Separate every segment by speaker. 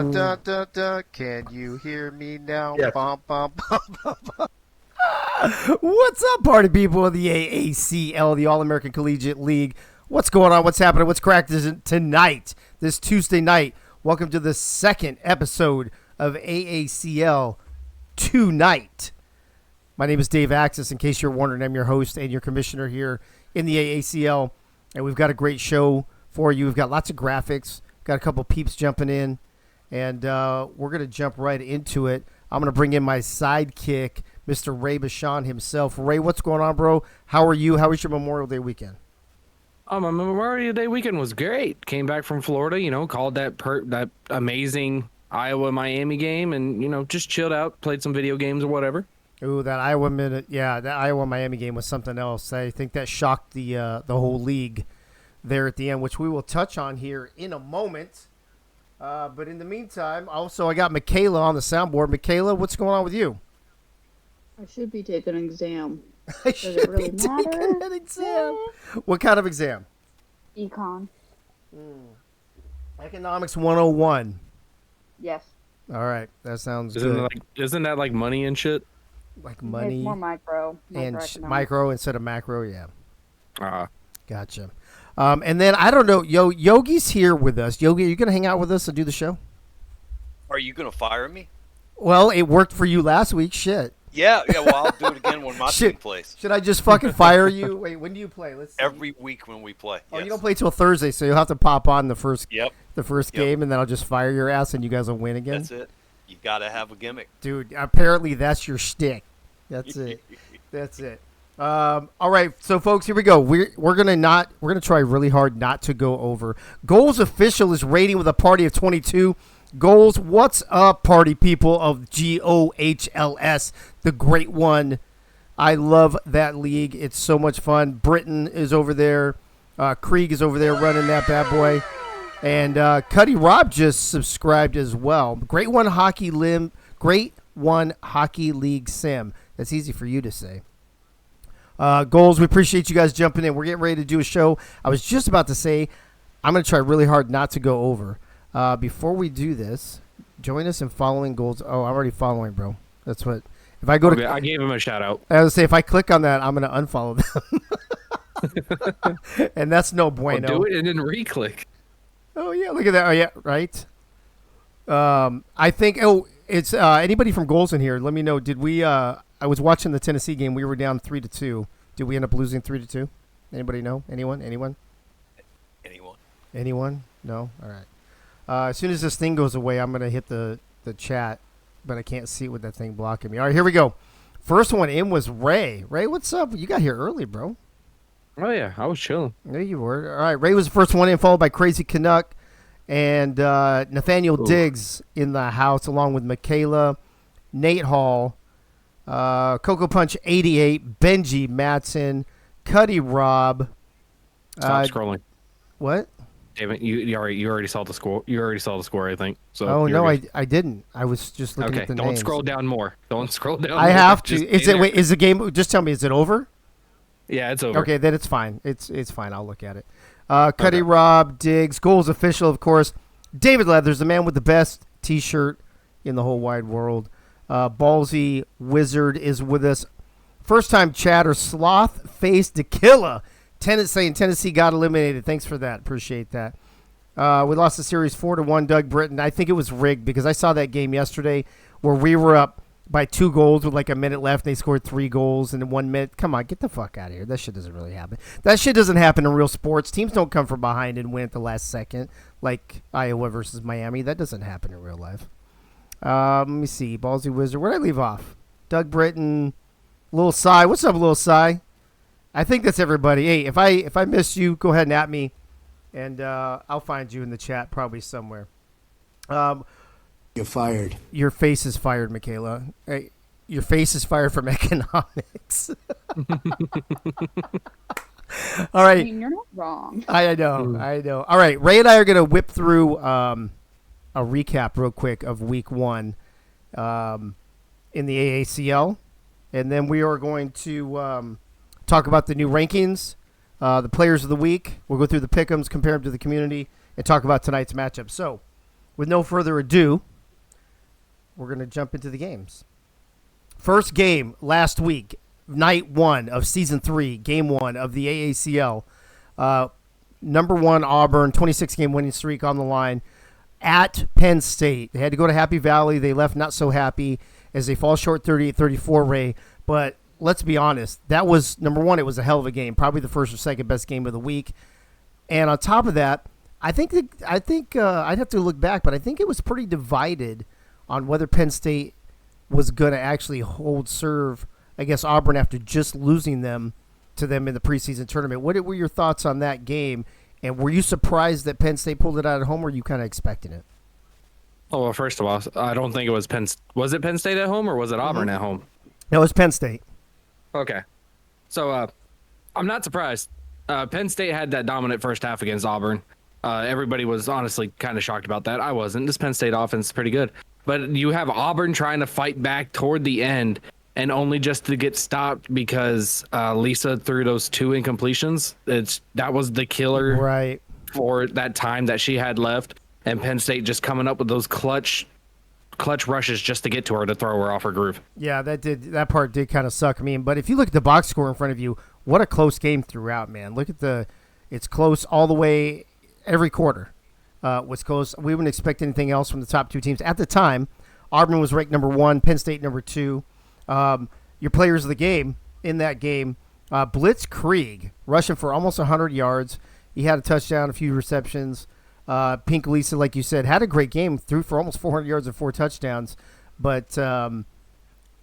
Speaker 1: Dun, dun, dun, dun. Can you hear me now?
Speaker 2: Yeah.
Speaker 1: Bum, bum, bum, bum, bum.
Speaker 3: What's up, party people of the AACL, the All-American Collegiate League? What's going on? What's happening? What's cracked tonight, this Tuesday night? Welcome to the second episode of AACL TueNight. My name is Dave Axis. In case you're wondering, I'm your host and your commissioner here in the AACL, and we've got a great show for you. We've got lots of graphics, got a couple peeps jumping in, and we're going to jump right into it. I'm going to bring in my sidekick, Mr. Ray Bashan himself. Ray, what's going on, bro? How are you? How was your Memorial Day weekend?
Speaker 2: My Memorial Day weekend was great. Came back from Florida, called that amazing Iowa-Miami game, and, just chilled out, played some video games or whatever.
Speaker 3: Ooh, that Iowa-Miami game was something else. I think that shocked the whole league there at the end, which we will touch on here in a moment. But in the meantime, also, I got Michaela on the soundboard. Michaela, what's going on with you?
Speaker 4: I should be taking an exam.
Speaker 3: I
Speaker 4: Does it
Speaker 3: should
Speaker 4: really
Speaker 3: be taking
Speaker 4: matter?
Speaker 3: an exam. What kind of exam?
Speaker 4: Econ.
Speaker 3: Economics 101.
Speaker 4: Yes.
Speaker 3: All right, that sounds
Speaker 2: Isn't
Speaker 3: good.
Speaker 2: that like money and shit?
Speaker 3: Like money
Speaker 4: It's more micro.
Speaker 3: and
Speaker 4: Microeconomics.
Speaker 3: micro instead of macro, yeah. Gotcha. And then, I don't know, Yogi's here with us. Yogi, are you going to hang out with us and do the show?
Speaker 5: Are you going to fire me?
Speaker 3: Well, it worked for you last week. Shit.
Speaker 5: Yeah, well, I'll do it again when my team plays.
Speaker 3: Should I just fucking fire you? Wait, when do you play? Let's see.
Speaker 5: Every week when we play.
Speaker 3: Oh,
Speaker 5: Yes.
Speaker 3: you don't play till Thursday, so you'll have to pop on the first
Speaker 5: Yep,
Speaker 3: game, and then I'll just fire your ass, and you guys will win again.
Speaker 5: that's it. You got to have a gimmick.
Speaker 3: Dude, apparently that's your shtick. That's it. That's it. All right, so folks, here we go. We're gonna try really hard not to go over. Goals official is rating with a party of 22. Goals, what's up, party people of GOHLS, the great one. I love that league. It's so much fun. Britain is over there. Krieg is over there running that bad boy. And Cuddy Rob just subscribed as well. Great One Hockey League Sim. That's easy for you to say. Goals, we appreciate you guys jumping in. We're getting ready to do a show. I was just about to say I'm going to try really hard not to go over. Before we do this, join us in following goals. Oh, I'm already following, bro. That's what. If I go
Speaker 2: Okay, I gave him a shout out.
Speaker 3: I was say if I click on that, I'm going to unfollow them, and that's no bueno.
Speaker 2: Do it and then re-click.
Speaker 3: Oh yeah, look at that. Oh yeah, right. I think. Oh, it's anybody from goals in here. Let me know. Did we? I was watching the Tennessee game. We were down 3-2. Did we end up losing 3-2? Anybody know? Anyone? Anyone? No. All right. As soon as this thing goes away, I'm going to hit the chat, but I can't see it with that thing blocking me. All right, here we go. First one in was Ray. Ray, what's up? You got here early, bro.
Speaker 2: Oh, yeah. I was chilling.
Speaker 3: There you were. All right, Ray was the first one in, followed by Crazy Canuck and Nathaniel Diggs in the house, along with Michaela, Nate Hall, Coco Punch 88, Benji Matson, Cuddy Rob.
Speaker 2: Stop scrolling.
Speaker 3: What?
Speaker 2: Damn it, you already saw the score. You already saw the score, I think. So
Speaker 3: Oh
Speaker 2: you're
Speaker 3: no,
Speaker 2: good.
Speaker 3: I didn't. I was just looking
Speaker 2: Okay,
Speaker 3: at the
Speaker 2: don't
Speaker 3: names.
Speaker 2: scroll down more. Don't scroll down.
Speaker 3: I
Speaker 2: more.
Speaker 3: have to.
Speaker 2: Just
Speaker 3: Is
Speaker 2: stay
Speaker 3: it?
Speaker 2: there.
Speaker 3: Wait, is the game? Just tell me. Is it over?
Speaker 2: Yeah, it's over.
Speaker 3: Okay, then it's fine. It's fine. I'll look at it. Cuddy Rob, Diggs, goals official, of course. David Leathers, the man with the best T-shirt in the whole wide world. Ballsy Wizard is with us. First time chatter, Sloth Face Tequila. Tennessee got eliminated. Thanks for that. Appreciate that. We lost the series 4-1. Doug Britton. I think it was rigged because I saw that game yesterday where we were up by 2 goals with like a minute left. And they scored 3 goals in 1 minute. Come on, get the fuck out of here. That shit doesn't really happen. That shit doesn't happen in real sports. Teams don't come from behind and win at the last second like Iowa versus Miami. That doesn't happen in real life. Let me see. Ballsy Wizard. Where did I leave off? Doug Britton. Lil Cy. What's up, Lil Cy? I think that's everybody. Hey, if I missed you, go ahead and at me, and I'll find you in the chat probably somewhere.
Speaker 6: You're fired.
Speaker 3: Your face is fired, Michaela. Hey, your face is fired from economics. All right.
Speaker 4: I mean, you're not wrong.
Speaker 3: I know. All right, Ray and I are going to whip through a recap real quick of week 1 in the AACL, and then we are going to talk about the new rankings, the players of the week. We'll go through the pick'ems, compare them to the community, and talk about tonight's matchup. So, with no further ado, we're going to jump into the games. First game last week, night 1 of season 3, game 1 of the AACL. Number 1 Auburn, 26-game winning streak on the line at Penn State. They had to go to Happy Valley. They left not so happy as they fall short 38-34, Ray. But let's be honest, that was, number 1, it was a hell of a game, probably the first or second best game of the week. And on top of that, I think I'd have to look back, but I think it was pretty divided on whether Penn State was going to actually hold serve against Auburn after just losing them to them in the preseason tournament. What were your thoughts on that game? And were you surprised that Penn State pulled it out at home, or were you kind of expecting it?
Speaker 2: Oh, well, first of all, I don't think it was Penn. Was it Penn State at home or was it Auburn at home?
Speaker 3: It was Penn State.
Speaker 2: Okay. So I'm not surprised. Penn State had that dominant first half against Auburn. Everybody was honestly kind of shocked about that. I wasn't. This Penn State offense is pretty good. But you have Auburn trying to fight back toward the end and only just to get stopped because Lisa threw those 2 incompletions. That was the killer
Speaker 3: Right.
Speaker 2: for that time that she had left. And Penn State just coming up with those clutch rushes just to get to her to throw her off her groove.
Speaker 3: Yeah, that part did kind of suck. I mean, but if you look at the box score in front of you, what a close game throughout, man. Look at it's close all the way every quarter. Was close. We wouldn't expect anything else from the top 2 teams. At the time, Auburn was ranked number 1, Penn State number 2. Your players of the game in that game, Blitz Krieg, rushing for almost 100 yards. He had a touchdown, a few receptions. Pink Lisa, like you said, had a great game, threw for almost 400 yards and 4 touchdowns, but kind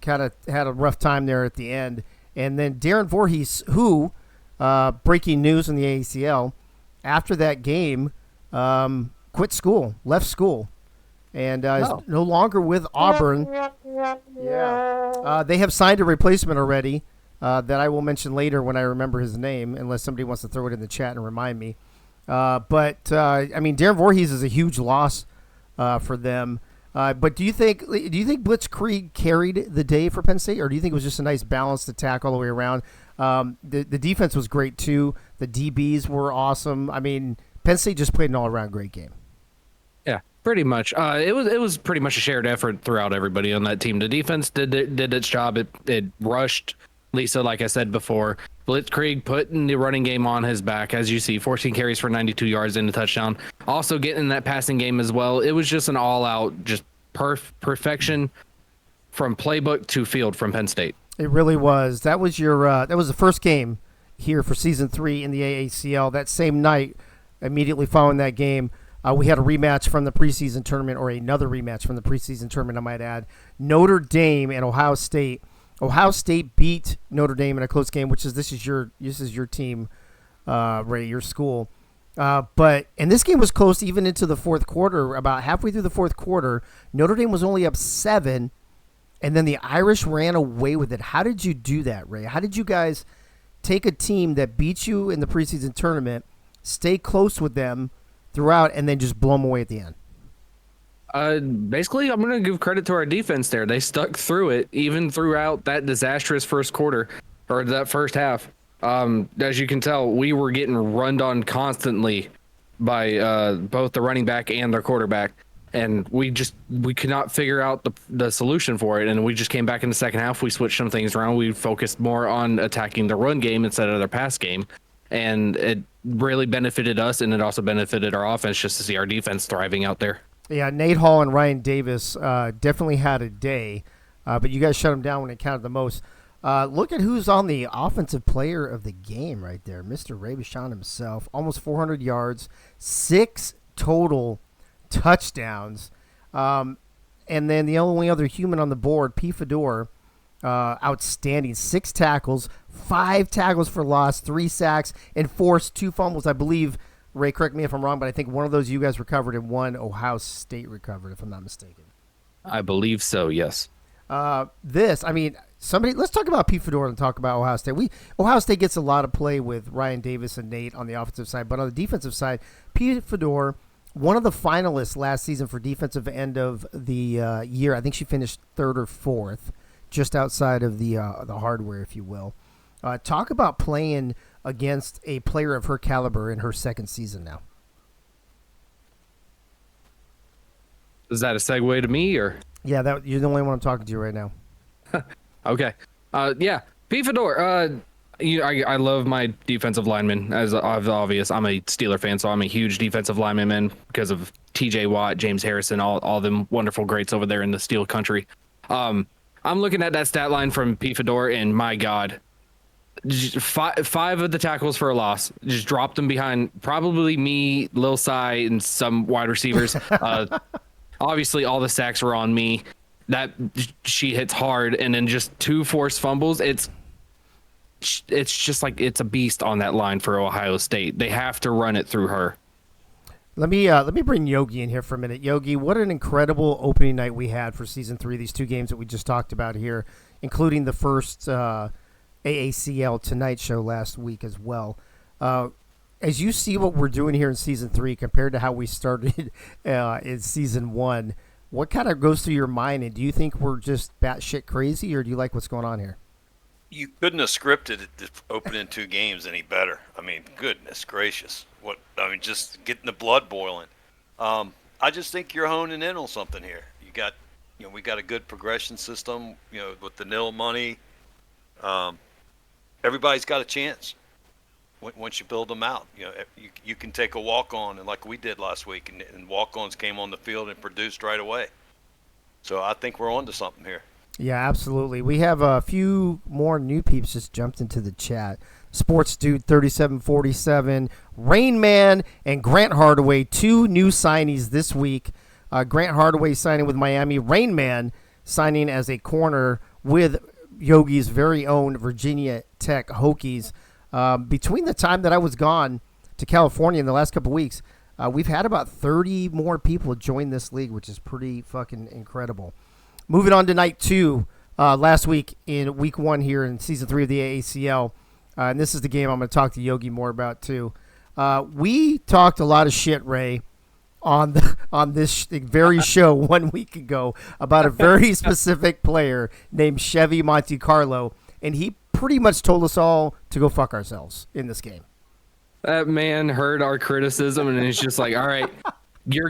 Speaker 3: of had a rough time there at the end. And then Darren Voorhees, who, breaking news in the AACL, after that game, quit school, left school, and is no longer with Auburn. Yeah, they have signed a replacement already that I will mention later when I remember his name, unless somebody wants to throw it in the chat and remind me. But I mean, Darren Voorhees is a huge loss for them. But do you think Blitz Krieg carried the day for Penn State, or do you think it was just a nice balanced attack all the way around? The defense was great too. The DBs were awesome. I mean, Penn State just played an all-around great game.
Speaker 2: Yeah, pretty much. It was pretty much a shared effort throughout everybody on that team. The defense did its job. It rushed Lisa, like I said before. Blitzkrieg putting the running game on his back, as you see, 14 carries for 92 yards and a touchdown. Also getting in that passing game as well. It was just an all-out, just perfection from playbook to field from Penn State.
Speaker 3: It really was. That was that was the first game here for season 3 in the AACL. That same night, immediately following that game, we had a rematch from the preseason tournament, or another rematch from the preseason tournament, I might add. Notre Dame and Ohio State. Ohio State beat Notre Dame in a close game, which is this is your team, Ray, your school. And this game was close even into the fourth quarter. About halfway through the fourth quarter, Notre Dame was only up 7, and then the Irish ran away with it. How did you do that, Ray? How did you guys take a team that beat you in the preseason tournament, stay close with them throughout, and then just blow them away at the end?
Speaker 2: Basically, I'm going to give credit to our defense there. They stuck through it, even throughout that disastrous first quarter, or that first half. As you can tell, we were getting run on constantly by both the running back and their quarterback. And we could not figure out the solution for it. And we just came back in the second half. We switched some things around. We focused more on attacking the run game instead of their pass game. And it really benefited us, and it also benefited our offense just to see our defense thriving out there.
Speaker 3: Yeah, Nate Hall and Ryan Davis definitely had a day, but you guys shut them down when it counted the most. Look at who's on the offensive player of the game right there, Mr. Ray Bashan himself. Almost 400 yards, 6 total touchdowns. And then the only other human on the board, P. Fedor, outstanding. 6 tackles, 5 tackles for loss, 3 sacks, and forced 2 fumbles, I believe. Ray, correct me if I'm wrong, but I think one of those you guys recovered and one Ohio State recovered, if I'm not mistaken.
Speaker 2: I believe so, yes.
Speaker 3: Let's talk about Pete Fedora and talk about Ohio State. Ohio State gets a lot of play with Ryan Davis and Nate on the offensive side, but on the defensive side, Pete Fedora, one of the finalists last season for defensive end of the year. I think she finished 3rd or 4th, just outside of the hardware, if you will. Talk about playing against a player of her caliber in her second season now.
Speaker 2: Is that a segue to me or?
Speaker 3: Yeah, that you're the only one I'm talking to right now.
Speaker 2: Okay. Yeah. P. Fedor. I love my defensive linemen. As obvious, I'm a Steeler fan, so I'm a huge defensive lineman man because of T.J. Watt, James Harrison, all them wonderful greats over there in the Steel Country. I'm looking at that stat line from P. Fedor, and my God, five of the tackles for a loss. Just dropped them behind probably me, Lil Cy, and some wide receivers. Obviously, all the sacks were on me. That she hits hard, and then just 2 forced fumbles. It's just like it's a beast on that line for Ohio State. They have to run it through her.
Speaker 3: Let me bring Yogi in here for a minute. Yogi, what an incredible opening night we had for season 3. These 2 games that we just talked about here, including the first AACL TueNight show last week as well. As you see what we're doing here in season 3 compared to how we started in season 1, what kind of goes through your mind? And do you think we're just batshit crazy, or do you like what's going on here?
Speaker 5: You couldn't have scripted it to opening 2 games any better. I mean, goodness gracious. Just getting the blood boiling. I just think you're honing in on something here. We got a good progression system, with the nil money. Everybody's got a chance once you build them out. You can take a walk-on, and like we did last week, and walk-ons came on the field and produced right away. So I think we're on to something here.
Speaker 3: Yeah, absolutely. We have a few more new peeps just jumped into the chat. Sports Dude 3747, Rain Man, and Grant Hardaway, 2 new signees this week. Grant Hardaway signing with Miami, Rain Man signing as a corner with Yogi's very own Virginia Tech Hokies. Between the time that I was gone to California in the last couple weeks, we've had about 30 more people join this league, which is pretty fucking incredible. Moving on to night 2, last week in week 1 here in season 3 of the AACL. And this is the game I'm going to talk to Yogi more about too. We talked a lot of shit, Ray, on this very show 1 week ago about a very specific player named Chevy Monte Carlo, and he pretty much told us all to go fuck ourselves in this game.
Speaker 2: That man heard our criticism and he's just like, all right, you're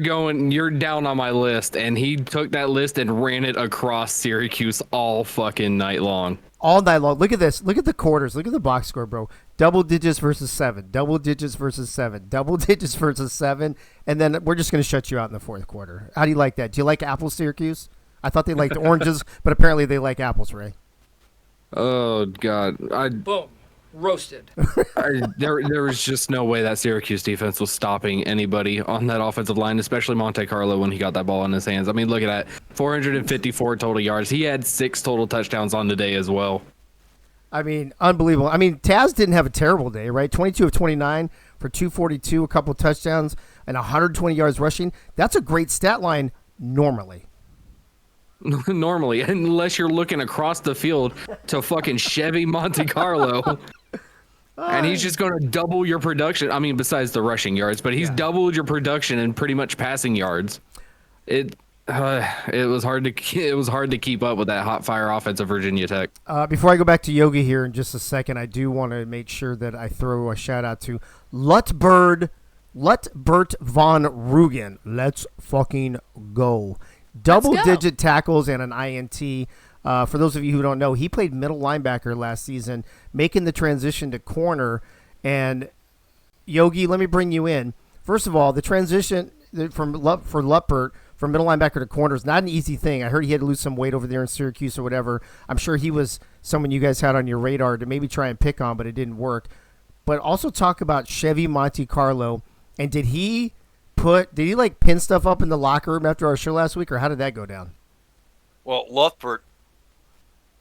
Speaker 2: down on my list. And he took that list and ran it across Syracuse all fucking night long.
Speaker 3: All night long. Look at this. Look at the quarters. Look at the box score, bro. Double digits versus 7. Double digits versus 7. Double digits versus 7. And then we're just going to shut you out in the 4th quarter. How do you like that? Do you like apples, Syracuse? I thought they liked oranges, but apparently they like apples, Ray.
Speaker 2: Oh, God.
Speaker 7: Boom. Roasted.
Speaker 2: There was just no way that Syracuse defense was stopping anybody on that offensive line, especially Monte Carlo when he got that ball in his hands. I mean, look at that. 454 total yards. He had 6 total touchdowns on the day as well.
Speaker 3: I mean, unbelievable. I mean, Taz didn't have a terrible day, right? 22 of 29 for 242, a couple touchdowns, and 120 yards rushing. That's a great stat line normally.
Speaker 2: Normally, unless you're looking across the field to fucking Chevy Monte Carlo. And he's just going to double your production. I mean, besides the rushing yards, but he's doubled your production and pretty much passing yards. It was hard to keep up with that hot fire offense of Virginia Tech.
Speaker 3: Before I go back to Yogi here in just a second, I do want to make sure that I throw a shout out to Lutbert von Rugen. Let's fucking go. Double-digit tackles and an INT. For those of you who don't know, he played middle linebacker last season, making the transition to corner. And Yogi, let me bring you in. First of all, the transition for Lutbert from middle linebacker to corner is not an easy thing. I heard he had to lose some weight over there in Syracuse or whatever. I'm sure he was someone you guys had on your radar to maybe try and pick on, but it didn't work. But also talk about Chevy Monte Carlo. And did he like pin stuff up in the locker room after our show last week, or how did that go down?
Speaker 5: Well, Lutbert,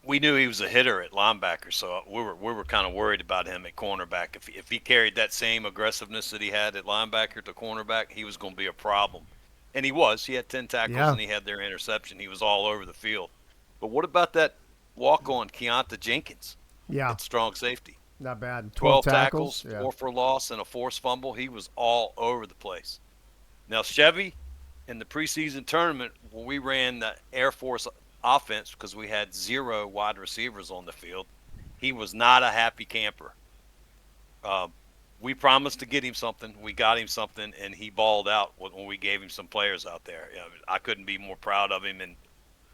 Speaker 5: we knew he was a hitter at linebacker, so we were kind of worried about him at cornerback. If he carried that same aggressiveness that he had at linebacker to cornerback, he was going to be a problem. And he was. He had 10 tackles and he had their interception. He was all over the field. But what about that walk-on Keonta Jenkins?
Speaker 3: Yeah.
Speaker 5: At strong safety.
Speaker 3: Not bad.
Speaker 5: 12 tackles, 4 for loss, and a forced fumble. He was all over the place. Now, Chevy, in the preseason tournament, when we ran the Air Force offense because we had 0 wide receivers on the field, he was not a happy camper. we promised to get him something. We got him something, and he balled out when we gave him some players out there. I couldn't be more proud of him. And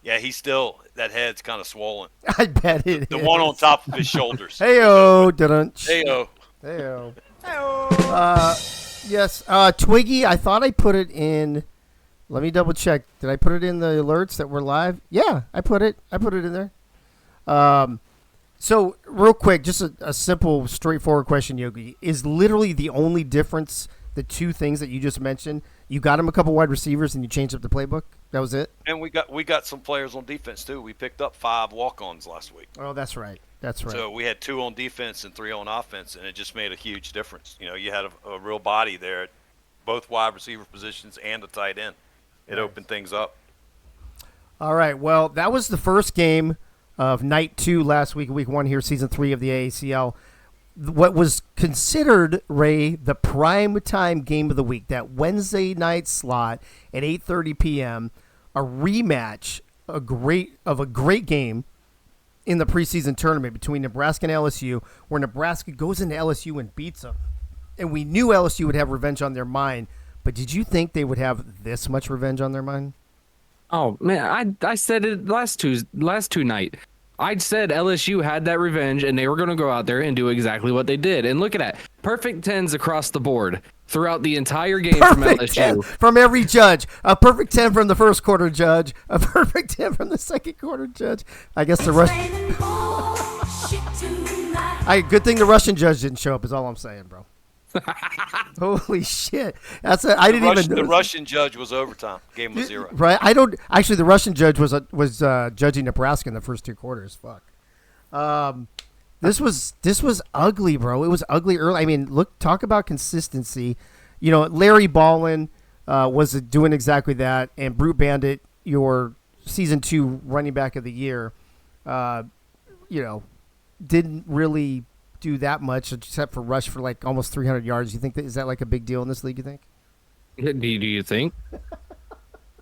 Speaker 5: yeah, he's still, that head's kind of swollen.
Speaker 3: I bet it
Speaker 5: The
Speaker 3: is.
Speaker 5: one on top of his shoulders.
Speaker 3: Heyo, dun
Speaker 5: Heyo.
Speaker 3: Heyo. Yes, Twiggy. I thought I put it in. Let me double check. Did I put it in the alerts that we're live? Yeah, I put it in there. So real quick, just a simple, straightforward question, Yogi. Is literally the only difference the two things that you just mentioned? You got him a couple wide receivers and you changed up the playbook? That was it?
Speaker 5: And we got some players on defense too. We picked up 5 walk-ons last week.
Speaker 3: Oh, that's right. That's right.
Speaker 5: So we had 2 on defense and 3 on offense, and it just made a huge difference. You had a real body there at both wide receiver positions and the tight end. It opened things up.
Speaker 3: All right. Well, that was the first game of night 2 last week, week 1 here, season 3 of the AACL. What was considered, Ray, the prime time game of the week, that Wednesday night slot at 8:30 p.m., a rematch, a great game in the preseason tournament between Nebraska and LSU, where Nebraska goes into LSU and beats them. And we knew LSU would have revenge on their mind, but did you think they would have this much revenge on their mind?
Speaker 2: Oh man, I said it last two night. I said LSU had that revenge and they were going to go out there and do exactly what they did. And look at that, perfect 10s across the board throughout the entire game from
Speaker 3: Perfect 10
Speaker 2: LSU.
Speaker 3: from every judge. A perfect 10 from the first quarter judge. A perfect 10 from the second quarter judge. I guess the good thing the Russian judge didn't show up is all I'm saying, bro. Holy shit! I didn't even know.
Speaker 5: The Russian judge was overtime. Game was 0.
Speaker 3: Right? The Russian judge was judging Nebraska in the first 2 quarters. Fuck. This was ugly, bro. It was ugly early. I mean, talk about consistency. Larry Ballin was doing exactly that, and Brute Bandit, your season 2 running back of the year, didn't really do that much except for rush for like almost 300 yards. You think is that like a big deal in this league? You think?
Speaker 2: Do you think?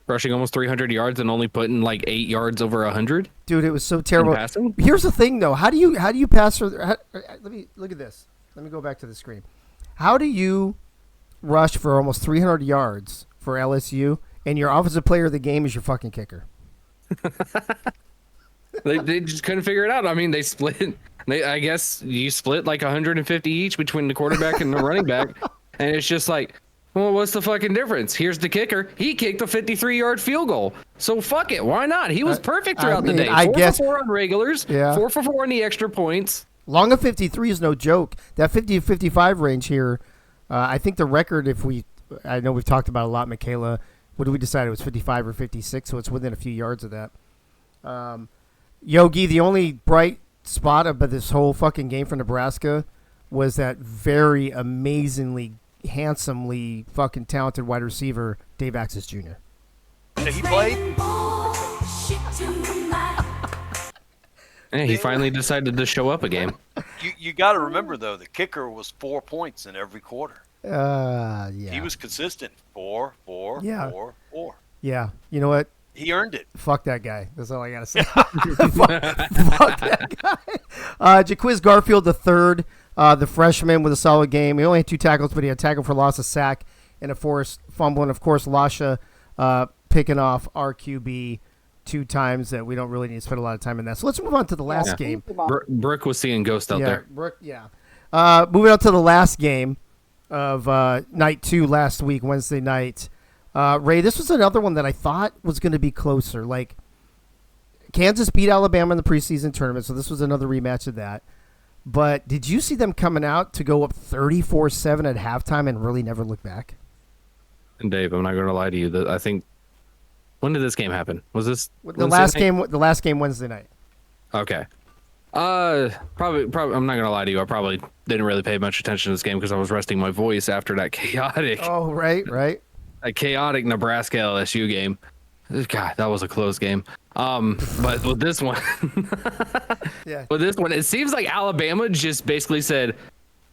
Speaker 2: Rushing almost 300 yards and only putting like 8 yards over 100?
Speaker 3: Dude, it was so terrible.
Speaker 2: Passing?
Speaker 3: Here's the thing, though. How do you pass for? Let me look at this. Let me go back to the screen. How do you rush for almost 300 yards for LSU and your offensive player of the game is your fucking kicker?
Speaker 2: They just couldn't figure it out. I mean, they split. I guess you split like 150 each between the quarterback and the running back, and it's just like, well, what's the fucking difference? Here's the kicker. He kicked a 53-yard field goal. So fuck it. Why not? He was perfect throughout the day. 4 for 4 on regulars. Yeah. 4 for 4 on the extra points.
Speaker 3: Long of 53 is no joke. That 50 to 55 range here, I think the record, I know we've talked about a lot, Michaela. What did we decide? It was 55 or 56, so it's within a few yards of that. Yogi, the only bright spot of this whole fucking game for Nebraska was that very amazingly, handsomely fucking talented wide receiver, Dave Axis Jr.
Speaker 5: He played?
Speaker 2: And he finally decided to show up again.
Speaker 5: You got to remember, though, the kicker was 4 points in every quarter.
Speaker 3: Yeah.
Speaker 5: He was consistent. 4, 4,
Speaker 3: Yeah.
Speaker 5: 4, 4.
Speaker 3: Yeah. You know what?
Speaker 5: He earned it.
Speaker 3: Fuck that guy. That's all I got to say. fuck that guy. Jaquiz Garfield the freshman with a solid game. He only had 2 tackles, but he had a tackle for loss, a sack, and a forced fumble. And, of course, Lasha picking off our QB 2 times that we don't really need to spend a lot of time in that. So let's move on to the last game.
Speaker 2: Brooke was seeing ghosts out there.
Speaker 3: Brooke, yeah. Moving on to the last game of night 2 last week, Wednesday night. Ray, this was another one that I thought was going to be closer. Like, Kansas beat Alabama in the preseason tournament, so this was another rematch of that. But did you see them coming out to go up 34-7 at halftime and really never look back?
Speaker 2: And Dave, I'm not going to lie to you. I think, when did this game happen? Was this
Speaker 3: the last game? The last game Wednesday night.
Speaker 2: Okay. Probably. I'm not gonna lie to you. I probably didn't really pay much attention to this game because I was resting my voice after that chaotic.
Speaker 3: Oh, right.
Speaker 2: A chaotic Nebraska LSU game. God, that was a close game. But with this one,
Speaker 3: yeah.
Speaker 2: With this one, it seems like Alabama just basically said,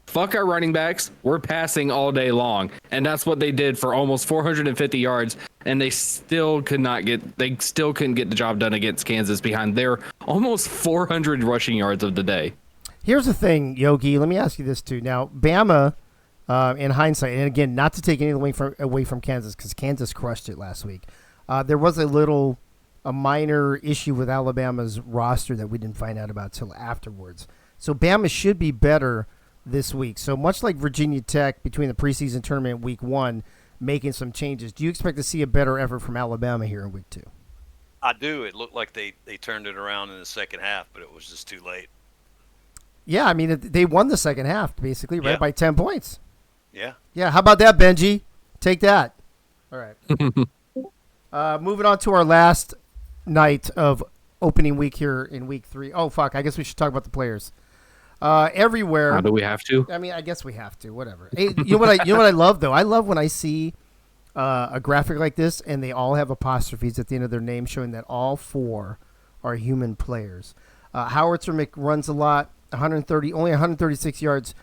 Speaker 2: "Fuck our running backs. We're passing all day long," and that's what they did for almost 450 yards. And they still couldn't get the job done against Kansas behind their almost 400 rushing yards of the day.
Speaker 3: Here's the thing, Yogi. Let me ask you this too. Now, Bama in hindsight, and again, not to take anything away from Kansas, because Kansas crushed it last week. There was a minor issue with Alabama's roster that we didn't find out about till afterwards. So Bama should be better this week. So much like Virginia Tech between the preseason tournament and week 1, making some changes, do you expect to see a better effort from Alabama here in week 2?
Speaker 5: I do. It looked like they turned it around in the second half, but it was just too late.
Speaker 3: Yeah, I mean, they won the second half, basically, right,
Speaker 5: Yeah.
Speaker 3: by 10 points.
Speaker 5: Yeah.
Speaker 3: Yeah, how about that, Benji? Take that. All right. Moving on to our last night of opening week here in week 3. Oh, fuck, I guess we should talk about the players. Everywhere.
Speaker 2: Do we have to?
Speaker 3: I mean, I guess we have to. Whatever. Hey, you know what I love though? I love when I see a graphic like this and they all have apostrophes at the end of their name, showing that all 4 are human players. Howitzer runs a lot, only 136 yards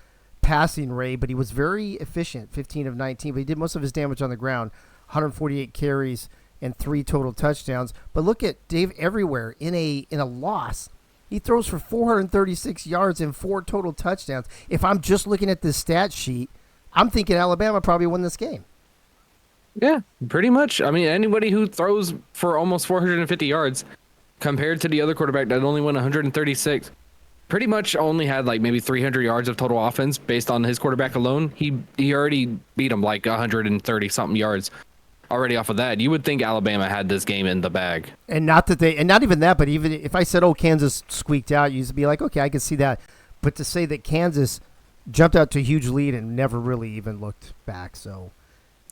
Speaker 3: passing, Ray, but he was very efficient, 15 of 19. But he did most of his damage on the ground, 148 carries and 3 total touchdowns. But look at Dave everywhere in a loss. He throws for 436 yards and 4 total touchdowns. If I'm just looking at this stat sheet, I'm thinking Alabama probably won this game.
Speaker 2: Yeah, pretty much. I mean, anybody who throws for almost 450 yards compared to the other quarterback that only went 136, pretty much only had like maybe 300 yards of total offense based on his quarterback alone. He already beat him like 130 something yards already off of that. You would think Alabama had this game in the bag.
Speaker 3: And not even that, but even if I said, oh, Kansas squeaked out, you'd be like, okay, I can see that. But to say that Kansas jumped out to a huge lead and never really even looked back, so.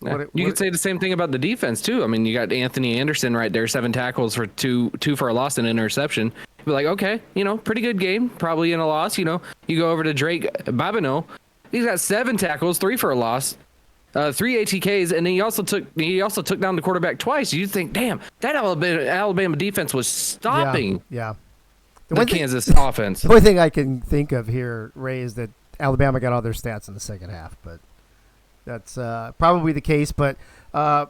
Speaker 2: Yeah. You could say the same thing about the defense too. I mean, you got Anthony Anderson right there, 7 tackles for two for a loss and an interception. You'd be like, okay, pretty good game, probably in a loss. You go over to Drake Babineau, he's got 7 tackles, 3 for a loss, 3 ATKs, and then he also took down the quarterback twice. You think, damn, that Alabama defense was stopping
Speaker 3: Yeah.
Speaker 2: the Kansas offense.
Speaker 3: The only thing I can think of here, Ray, is that Alabama got all their stats in the second half, but that's probably the case. But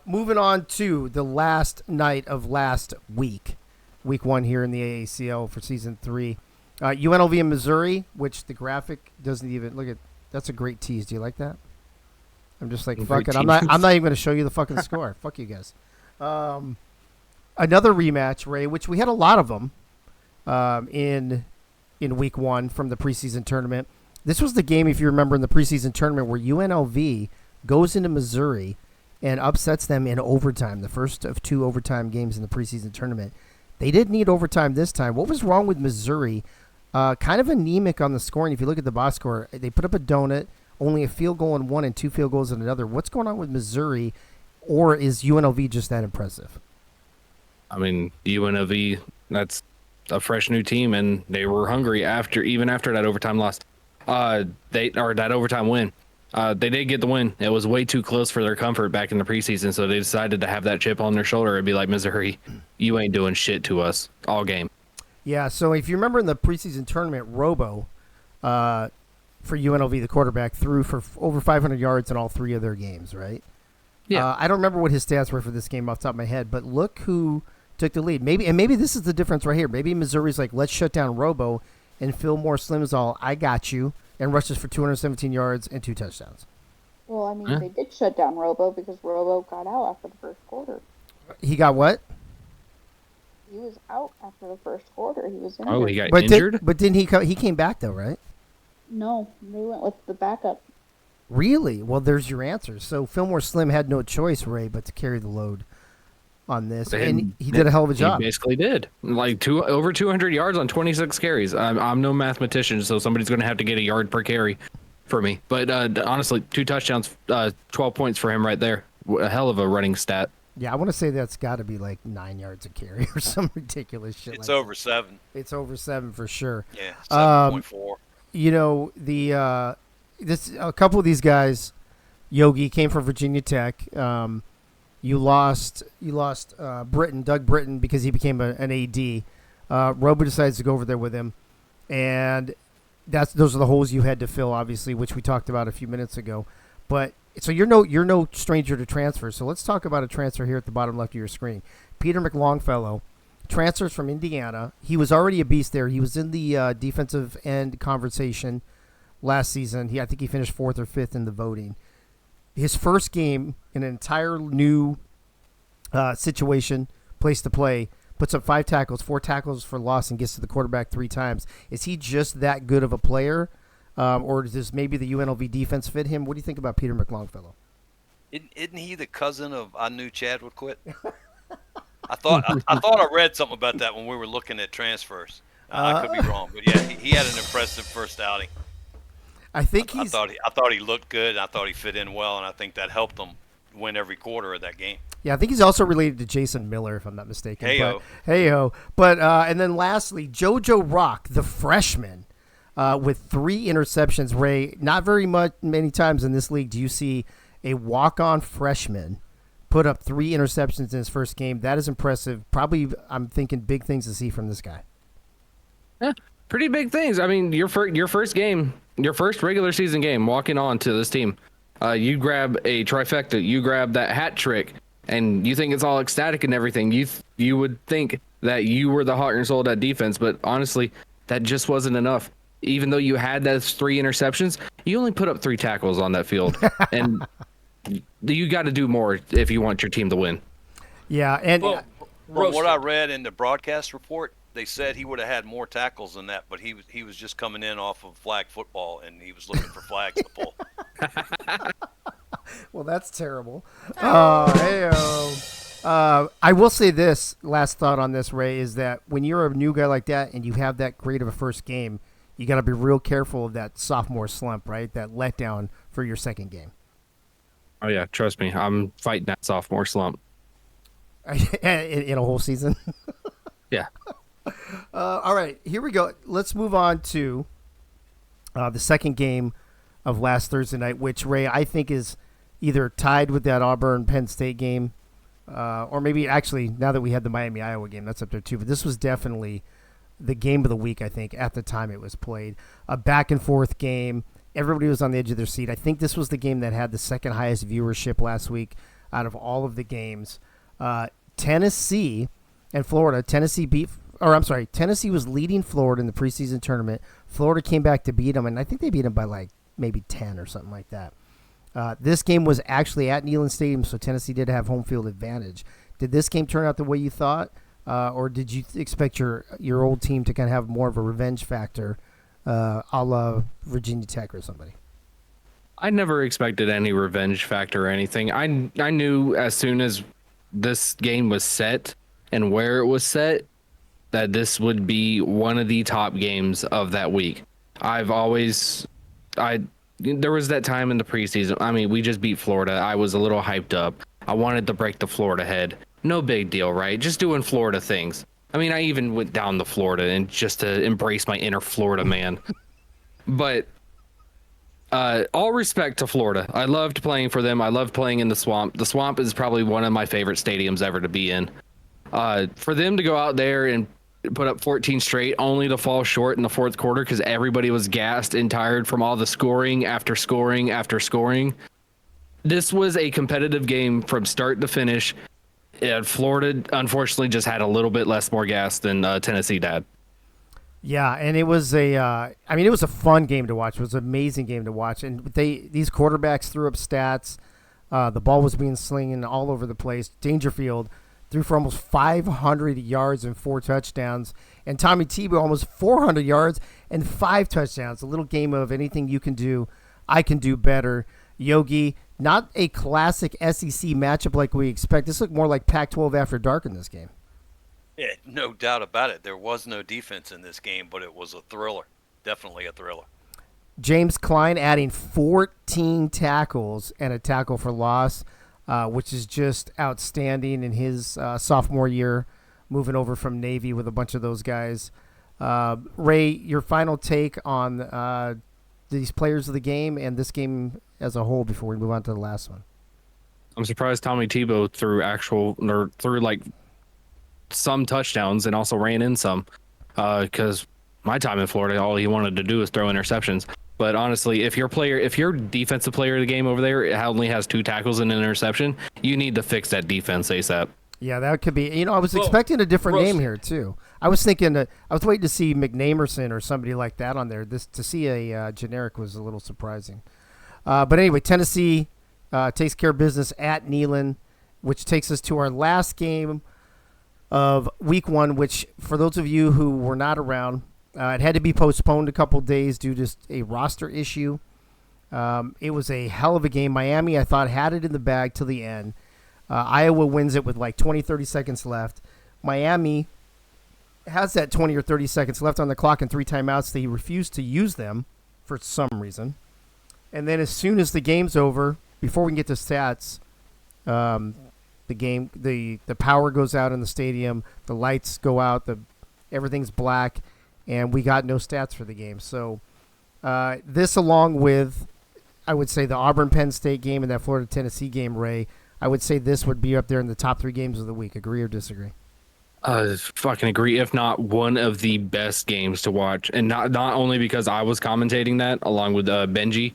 Speaker 3: moving on to the last night of last week 1 here in the AACL for season 3. UNLV in Missouri, which the graphic doesn't even look at. That's a great tease. Do you like that? I'm just like, fuck it. I'm not even going to show you the fucking score. Fuck you guys. Another rematch, Ray, which we had a lot of them in week 1 from the preseason tournament. This was the game, if you remember, in the preseason tournament where UNLV goes into Missouri and upsets them in overtime, the first of 2 overtime games in the preseason tournament. They didn't need overtime this time. What was wrong with Missouri? Kind of anemic on the scoring. If you look at the box score, they put up a donut, only a field goal in one and 2 field goals in another. What's going on with Missouri, or is UNLV just that impressive?
Speaker 2: I mean, UNLV, that's a fresh new team, and they were hungry even after that overtime loss. That overtime win. They did get the win. It was way too close for their comfort back in the preseason, so they decided to have that chip on their shoulder and be like, Missouri, you ain't doing shit to us all game.
Speaker 3: Yeah, so if you remember in the preseason tournament, Robo, for UNLV, the quarterback, threw for over 500 yards in all 3 of their games, right?
Speaker 2: Yeah.
Speaker 3: I don't remember what his stats were for this game off the top of my head, but look who took the lead. Maybe this is the difference right here. Maybe Missouri's like, let's shut down Robo, and Fillmore Slim's all, I got you, and rushes for 217 yards and 2 touchdowns.
Speaker 4: Well, I mean, they did shut down Robo because Robo got out after the first quarter.
Speaker 3: He got what?
Speaker 4: He was out after the first quarter. He was injured.
Speaker 2: Oh, he got injured?
Speaker 3: But didn't he come? He came back, though, right?
Speaker 4: No, they went with the backup.
Speaker 3: Really? Well, there's your answer. So Fillmore Slim had no choice, Ray, but to carry the load on this, and he did a hell of a job.
Speaker 2: He basically did. Like over 200 yards on 26 carries. I'm no mathematician, so somebody's going to have to get a yard per carry for me. But honestly, 2 touchdowns, 12 points for him right there. A hell of a running stat.
Speaker 3: Yeah, I want to say that's got to be like 9 yards a carry or some ridiculous shit.
Speaker 5: It's
Speaker 3: like
Speaker 5: over
Speaker 3: that.
Speaker 5: 7.
Speaker 3: It's over 7 for sure.
Speaker 5: Yeah, 7.4.
Speaker 3: You know, a couple of these guys, Yogi came from Virginia Tech. You lost Doug Britton, because he became an AD. Robo decides to go over there with him, and those are the holes you had to fill, obviously, which we talked about a few minutes ago. But so you're no stranger to transfer. So let's talk about a transfer here at the bottom left of your screen. Peter McLongfellow transfers from Indiana. He was already a beast there. He was in the defensive end conversation last season. I think he finished 4th or 5th in the voting. His first game in an entire new situation, place to play, puts up 5 tackles, 4 tackles for loss, and gets to the quarterback 3 times. Is he just that good of a player, or does maybe the UNLV defense fit him? What do you think about Peter McLongfellow?
Speaker 5: Isn't he the cousin of I Knew Chad Would Quit? I thought I read something about that when we were looking at transfers. I could be wrong, but yeah, he had an impressive first outing.
Speaker 3: I think
Speaker 5: I thought he looked good. I thought he fit in well, and I think that helped them win every quarter of that game.
Speaker 3: Yeah, I think he's also related to Jason Miller, if I'm not mistaken.
Speaker 5: Hey-o.
Speaker 3: But and then lastly, JoJo Rock, the freshman, with 3 interceptions. Ray, not many times in this league do you see a walk-on freshman put up 3 interceptions in his first game. That is impressive. Probably, I'm thinking big things to see from this guy.
Speaker 2: Yeah, pretty big things. I mean, your first game, your first regular season game, walking on to this team, you grab a trifecta, you grab that hat trick, and you think it's all ecstatic and everything. You would think that you were the heart and soul of that defense, but honestly, that just wasn't enough. Even though you had those 3 interceptions, you only put up 3 tackles on that field, and you got to do more if you want your team to win.
Speaker 3: Yeah, and
Speaker 5: from what I read in the broadcast report, they said he would have had more tackles than that, but he was just coming in off of flag football, and he was looking for flags to pull.
Speaker 3: Well, that's terrible. I will say this, last thought on this, Ray, is that when you're a new guy like that and you have that great of a first game, you got to be real careful of that sophomore slump, right? That letdown for your second game.
Speaker 2: Oh, yeah, trust me. I'm fighting that sophomore slump.
Speaker 3: in a whole season?
Speaker 2: Yeah.
Speaker 3: All right, here we go. Let's move on to the second game of last Thursday night, which, Ray, I think is either tied with that Auburn-Penn State game, or maybe actually, now that we had the Miami-Iowa game, that's up there too. But this was definitely the game of the week, I think, at the time it was played. A back-and-forth game. Everybody was on the edge of their seat. I think this was the game that had the second highest viewership last week out of all of the games. Tennessee and Florida. Tennessee was leading Florida in the preseason tournament. Florida came back to beat them, and I think they beat them by like maybe 10 or something like that. This game was actually at Neyland Stadium, so Tennessee did have home field advantage. Did this game turn out the way you thought, or did you expect your old team to kind of have more of a revenge factor, a la Virginia Tech or somebody?
Speaker 2: I never expected any revenge factor or anything. I knew as soon as this game was set and where it was set that this would be one of the top games of that week. There was that time in the preseason. I mean, we just beat Florida. I was a little hyped up. I wanted to break the Florida head. No big deal, right? Just doing Florida things. I mean, I even went down to Florida and just to embrace my inner Florida man. But all respect to Florida. I loved playing for them. I loved playing in the Swamp. The Swamp is probably one of my favorite stadiums ever to be in. For them to go out there and put up 14 straight, only to fall short in the fourth quarter because everybody was gassed and tired from all the scoring after scoring after scoring. This was a competitive game from start to finish. And Florida, unfortunately, just had a little bit more gas than Tennessee did.
Speaker 3: Yeah, and it was it was a fun game to watch. It was an amazing game to watch. And these quarterbacks threw up stats. The ball was being slinging all over the place. Dangerfield threw for almost 500 yards and 4 touchdowns. And Tommy Tebow almost 400 yards and 5 touchdowns. A little game of anything you can do, I can do better. Yogi, not a classic SEC matchup like we expect. This looked more like Pac-12 after dark in this game.
Speaker 5: Yeah, no doubt about it. There was no defense in this game, but it was a thriller. Definitely a thriller.
Speaker 3: James Klein adding 14 tackles and a tackle for loss, which is just outstanding in his sophomore year, moving over from Navy with a bunch of those guys. Ray, your final take on these players of the game and this game as a whole before we move on to the last one.
Speaker 2: I'm surprised Tommy Tebow threw like some touchdowns and also ran in some, because my time in Florida, all he wanted to do was throw interceptions. But honestly, if your defensive player of the game over there only has 2 tackles and an interception, you need to fix that defense ASAP.
Speaker 3: Yeah, that could be. I was expecting a different name here too. I was thinking I was waiting to see McNamerson or somebody like that on there. This to see a generic was a little surprising. But anyway, Tennessee takes care of business at Neyland, which takes us to our last game of week 1, which for those of you who were not around, it had to be postponed a couple days due to a roster issue. It was a hell of a game. Miami, I thought, had it in the bag till the end. Iowa wins it with like 20, 30 seconds left. Miami has that 20 or 30 seconds left on the clock and 3 timeouts. They refuse to use them for some reason. And then as soon as the game's over, before we can get to stats, the power goes out in the stadium, the lights go out, everything's black, and we got no stats for the game. So this, along with, I would say, the Auburn-Penn State game and that Florida-Tennessee game, Ray, I would say this would be up there in the top 3 games of the week. Agree or disagree?
Speaker 2: Fucking agree. If not one of the best games to watch, and not only because I was commentating that along with Benji.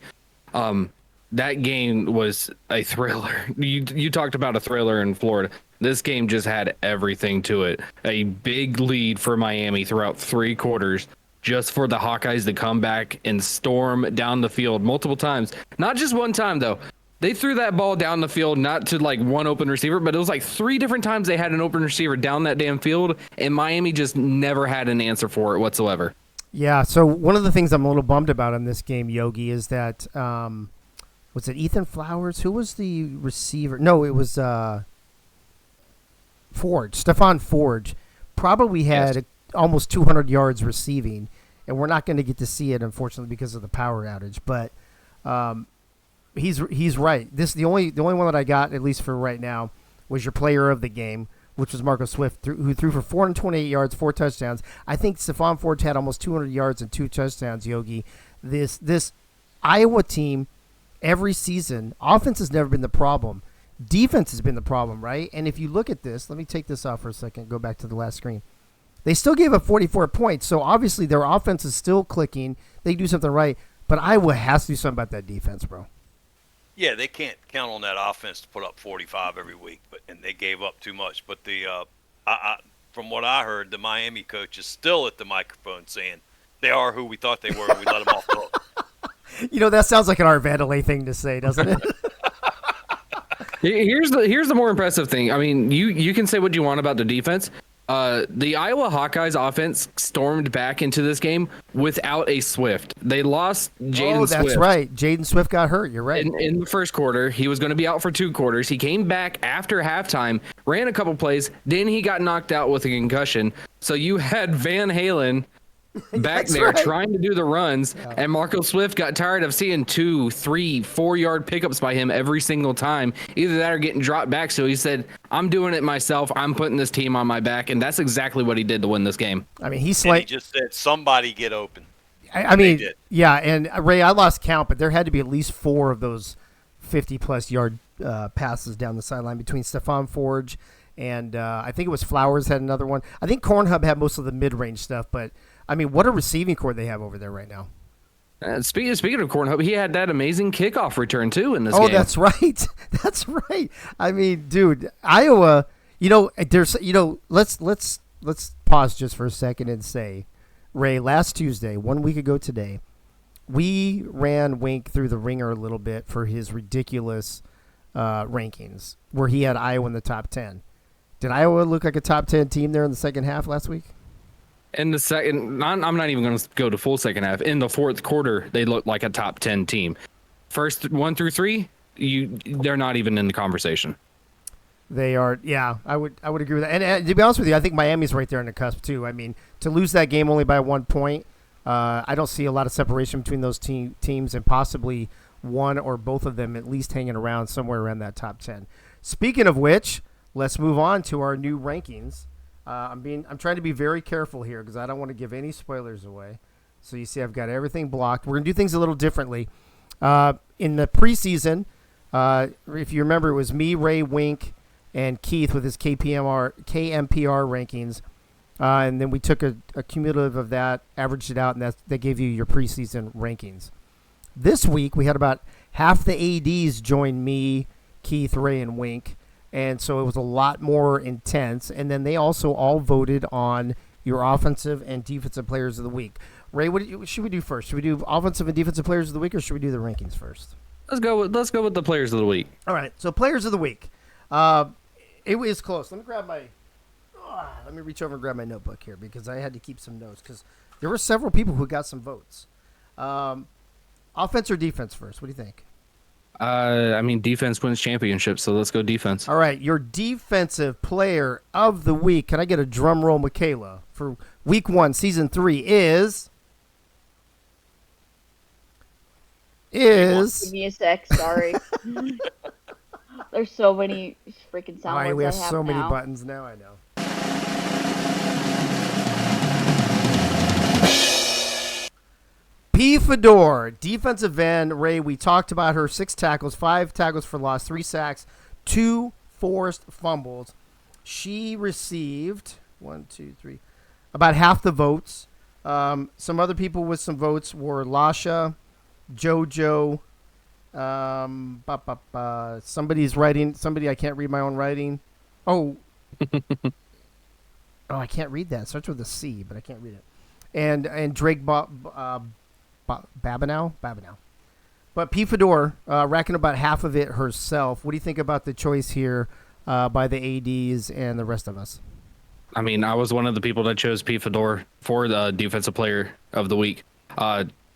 Speaker 2: That game was a thriller. You talked about a thriller in Florida. This game just had everything to it. A big lead for Miami throughout 3 quarters, just for the Hawkeyes to come back and storm down the field multiple times. Not just one time, though. They threw that ball down the field, not to like one open receiver, but it was like 3 different times they had an open receiver down that damn field, and Miami just never had an answer for it whatsoever.
Speaker 3: Yeah, so one of the things I'm a little bummed about in this game, Yogi, is that, was it Ethan Flowers? Who was the receiver? No, it was Forge. Stephon Forge probably had almost 200 yards receiving, and we're not going to get to see it, unfortunately, because of the power outage. But he's right. The only one that I got, at least for right now, was your player of the game, which was Marco Swift, who threw for 428 yards, 4 touchdowns. I think Stephon Forge had almost 200 yards and 2 touchdowns, Yogi. This Iowa team, every season, offense has never been the problem. Defense has been the problem, right? And if you look at this, let me take this off for a second, go back to the last screen. They still gave up 44 points, so obviously their offense is still clicking. They do something right, but Iowa has to do something about that defense, bro.
Speaker 5: Yeah, they can't count on that offense to put up 45 every week, and they gave up too much. But from what I heard, the Miami coach is still at the microphone saying they are who we thought they were. We let them off the hook.
Speaker 3: You know, that sounds like an Art Vandelay thing to say, doesn't it?
Speaker 2: Here's the more impressive thing. I mean, you can say what you want about the defense. The Iowa Hawkeyes offense stormed back into this game without a Swift. They lost Jaden Swift. Oh,
Speaker 3: that's right. Jaden Swift got hurt. You're right.
Speaker 2: In the first quarter, he was going to be out for 2 quarters. He came back after halftime, ran a couple plays, then he got knocked out with a concussion. So you had Van Halen back there trying to do the runs, and Marco Swift got tired of seeing 2, 3, 4 yard pickups by him every single time. Either that or getting dropped back. So he said, I'm doing it myself. I'm putting this team on my back, and that's exactly what he did to win this game.
Speaker 3: I mean, he
Speaker 5: just said, somebody get open.
Speaker 3: I mean, yeah, and Ray, I lost count, but there had to be at least 4 of those 50-plus yard passes down the sideline between Stephon Forge and I think it was Flowers had another one. I think Cornhub had most of the mid-range stuff, but I mean, what a receiving core they have over there right now.
Speaker 2: Speaking of Cornhub, he had that amazing kickoff return too in this game.
Speaker 3: Oh, that's right. That's right. I mean, dude, Iowa, let's pause just for a second and say, Ray, last Tuesday, 1 week ago today, we ran Wink through the ringer a little bit for his ridiculous rankings where he had Iowa in the top 10. Did Iowa look like a top 10 team there in the second half last week?
Speaker 2: In the second, I'm not even going to go to full second half. In the fourth quarter, they looked like a top 10 team. First 1 through 3, they're not even in the conversation.
Speaker 3: They are, yeah. I would agree with that. And to be honest with you, I think Miami's right there on the cusp too. I mean, to lose that game only by 1 point, I don't see a lot of separation between those teams, and possibly one or both of them at least hanging around somewhere around that top 10. Speaking of which, let's move on to our new rankings. I'm trying to be very careful here because I don't want to give any spoilers away. So you see I've got everything blocked. We're going to do things a little differently. In the preseason, if you remember, it was me, Ray, Wink, and Keith with his KMPR rankings. And then we took a cumulative of that, averaged it out, and that gave you your preseason rankings. This week, we had about half the ADs join me, Keith, Ray, and Wink. And so it was a lot more intense. And then they also all voted on your offensive and defensive players of the week. Ray, should we do first? Should we do offensive and defensive players of the week, or should we do the rankings first?
Speaker 2: Let's go with the players of the week.
Speaker 3: All right. So players of the week. It was close. Let me reach over and grab my notebook here because I had to keep some notes because there were several people who got some votes. Offense or defense first? What do you think?
Speaker 2: Defense wins championships, so let's go defense.
Speaker 3: All right, your defensive player of the week. Can I get a drum roll, Michaela, for week 1, season 3 is.
Speaker 4: Give me a sec. Sorry. There's so many freaking sound words
Speaker 3: We have
Speaker 4: I have
Speaker 3: so many
Speaker 4: now.
Speaker 3: buttons now. I know. P. Fedor, defensive end. Ray, we talked about her 6 tackles, 5 tackles for loss, 3 sacks, 2 forced fumbles. She received 1, 2, 3, about half the votes. Some other people with some votes were Lasha, JoJo. Somebody's writing. Somebody I can't read my own writing. Oh, I can't read that. It starts with a C, but I can't read it. And Drake Babanow. But P. Fedor racking about half of it herself. What do you think about the choice here by the ADs and the rest of us?
Speaker 2: I mean, I was one of the people that chose P. Fedor for the defensive player of the week.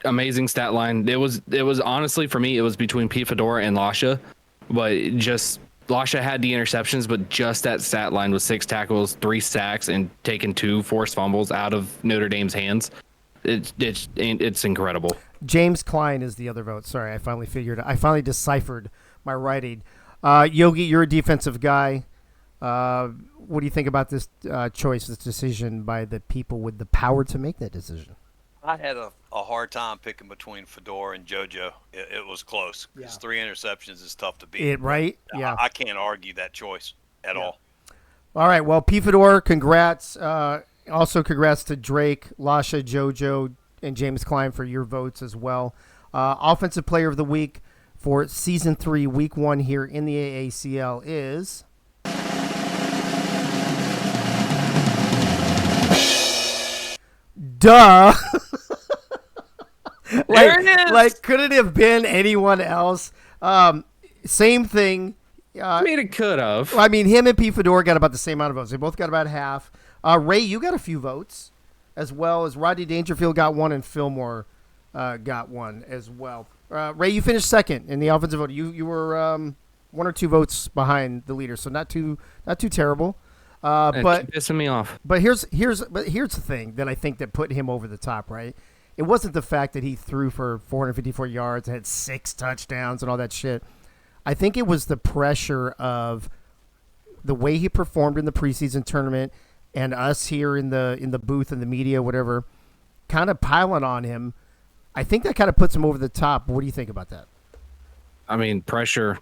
Speaker 2: Amazing stat line. It was honestly, for me, it was between P. Fedor and Lasha, but just Lasha had the interceptions, but just that stat line with 6 tackles, 3 sacks, and taking 2 forced fumbles out of Notre Dame's hands. It's incredible.
Speaker 3: James Klein is the other vote. Sorry, I finally deciphered my writing. Yogi, you're a defensive guy. What do you think about this choice, this decision by the people with the power to make that decision?
Speaker 5: I had a hard time picking between Fedor and JoJo. It was close.
Speaker 3: Yeah.
Speaker 5: 'Cause 3 interceptions is tough to beat.
Speaker 3: Right? Yeah.
Speaker 5: I can't argue that choice at all.
Speaker 3: All right. Well, P. Fedor, congrats. Also, congrats to Drake, Lasha, JoJo, and James Klein for your votes as well. Offensive Player of the Week for Season 3, Week 1 here in the AACL is... Duh!
Speaker 5: There it is!
Speaker 3: Like, could it have been anyone else? Same thing.
Speaker 2: I mean, it could have.
Speaker 3: I mean, him and P. Fedor got about the same amount of votes. They both got about half. Ray, you got a few votes, as well as Rodney Dangerfield got 1 and Fillmore got 1 as well. Ray, you finished second in the offensive vote. You were 1 or 2 votes behind the leader, so not too terrible. But
Speaker 2: pissing me off.
Speaker 3: But here's the thing that I think that put him over the top, right? It wasn't the fact that he threw for 454 yards and had 6 touchdowns and all that shit. I think it was the pressure of the way he performed in the preseason tournament and us here in the booth and the media, whatever, kind of piling on him. I think that kind of puts him over the top. What do you think about that?
Speaker 2: I mean, pressure.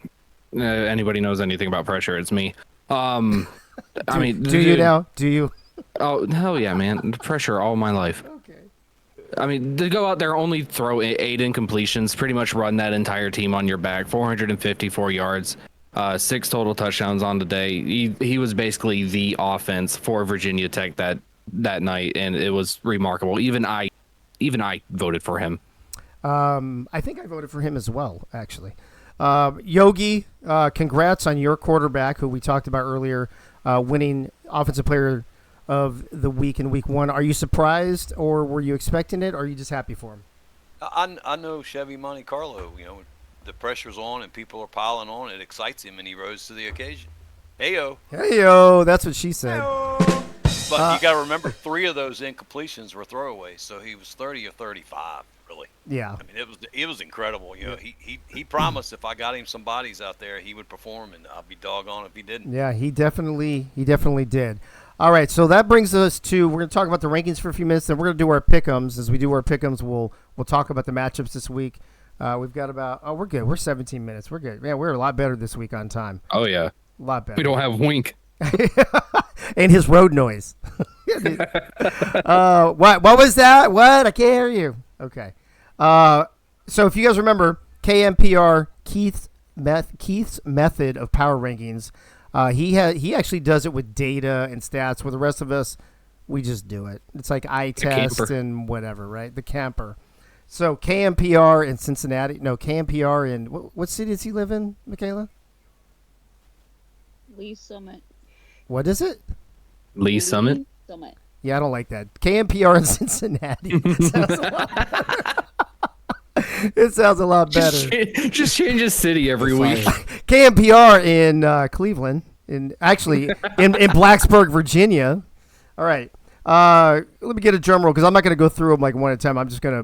Speaker 2: Anybody knows anything about pressure? It's me. Do
Speaker 3: you now? Do you?
Speaker 2: Oh, hell yeah, man. Pressure all my life.
Speaker 3: Okay.
Speaker 2: I mean, to go out there, only throw 8 incompletions, pretty much run that entire team on your back, 454 yards, 6 total touchdowns on the day. He was basically the offense for Virginia Tech that night, and it was remarkable. Even I voted for him.
Speaker 3: I think I voted for him as well, actually. Yogi, congrats on your quarterback, who we talked about earlier, winning Offensive Player of the Week in Week 1. Are you surprised, or were you expecting it, or are you just happy for him?
Speaker 5: I know Chevy Monte Carlo, the pressure's on and people are piling on. It excites him, and he rose to the occasion.
Speaker 3: Hey-yo, that's what she said.
Speaker 5: But you got to remember, 3 of those incompletions were throwaways, so he was 30 or 35, really.
Speaker 3: Yeah.
Speaker 5: I mean, it was incredible. He promised if I got him some bodies out there, he would perform, and I'd be doggone if he didn't.
Speaker 3: Yeah, he definitely did. All right, so that brings us to, we're going to talk about the rankings for a few minutes, then we're going to do our pick'ems. As we do our pick'ems, we'll talk about the matchups this week. We've got about, we're good. We're 17 minutes. We're good. Yeah, we're a lot better this week on time.
Speaker 2: Oh, yeah.
Speaker 3: A lot better.
Speaker 2: We don't have Wink.
Speaker 3: And his road noise. What was that? What? I can't hear you. Okay. So if you guys remember, KMPR, Keith's method of power rankings, he actually does it with data and stats, where the rest of us We just do it. It's like eye
Speaker 2: camper.
Speaker 3: test and whatever, right? The camper. So KMPR in Cincinnati. No, KMPR in what city does he live in, Michaela?
Speaker 4: Lee Summit.
Speaker 3: What is it?
Speaker 2: Lee Summit.
Speaker 4: Summit.
Speaker 3: Yeah, I don't like that. KMPR in Cincinnati. Sounds a lot better. It sounds a lot better.
Speaker 2: Just change his city every week.
Speaker 3: KMPR in Cleveland. In Blacksburg, Virginia. All right. Let me get a drum roll because I'm not going to go through them like one at a time. I'm just gonna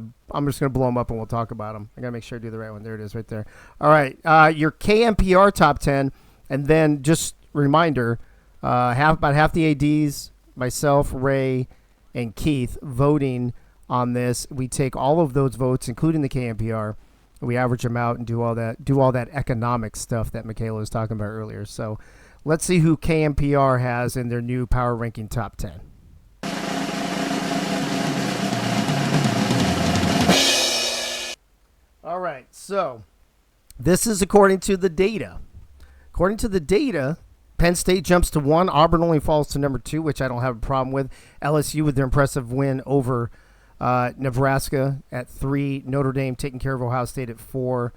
Speaker 3: blow them up and we'll talk about them. I got to make sure I do the right one. There it is, right there. All right. Your KMPR top 10, and then just reminder, about half the ads, myself, Ray, and Keith voting on this. We take all of those votes, including the KMPR, and we average them out and do all that economic stuff that Michaela was talking about earlier. So let's see who KMPR has in their new power ranking top 10. All right, so this is according to the data. According to the data, Penn State jumps to 1. Auburn only falls to number 2, which I don't have a problem with. LSU with their impressive win over Nebraska at 3. Notre Dame taking care of Ohio State at 4.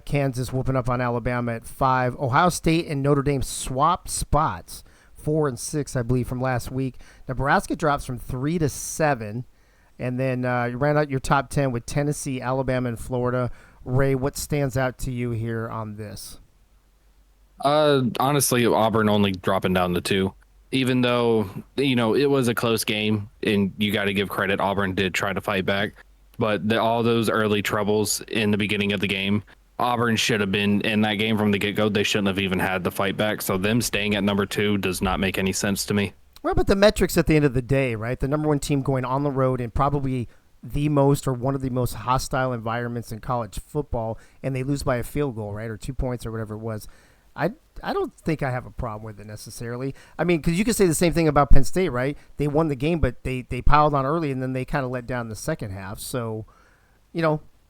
Speaker 3: Kansas whooping up on Alabama at 5. Ohio State and Notre Dame swap spots, 4 and 6, I believe, from last week. Nebraska drops from 3 to 7. And then you ran out your top 10 with Tennessee, Alabama, and Florida. Ray, what stands out to you here on this?
Speaker 2: Honestly, Auburn only dropping down to 2. Even though, it was a close game, and you got to give credit, Auburn did try to fight back. But all those early troubles in the beginning of the game, Auburn should have been in that game from the get-go. They shouldn't have even had the fight back. So them staying at number 2 does not make any sense to me.
Speaker 3: Well, but the metrics at the end of the day, right? The number 1 team going on the road in probably the most or one of the most hostile environments in college football, and they lose by a field goal, right, or 2 points or whatever it was. I don't think I have a problem with it necessarily. I mean, because you could say the same thing about Penn State, right? They won the game, but they piled on early, and then they kind of let down the second half. So,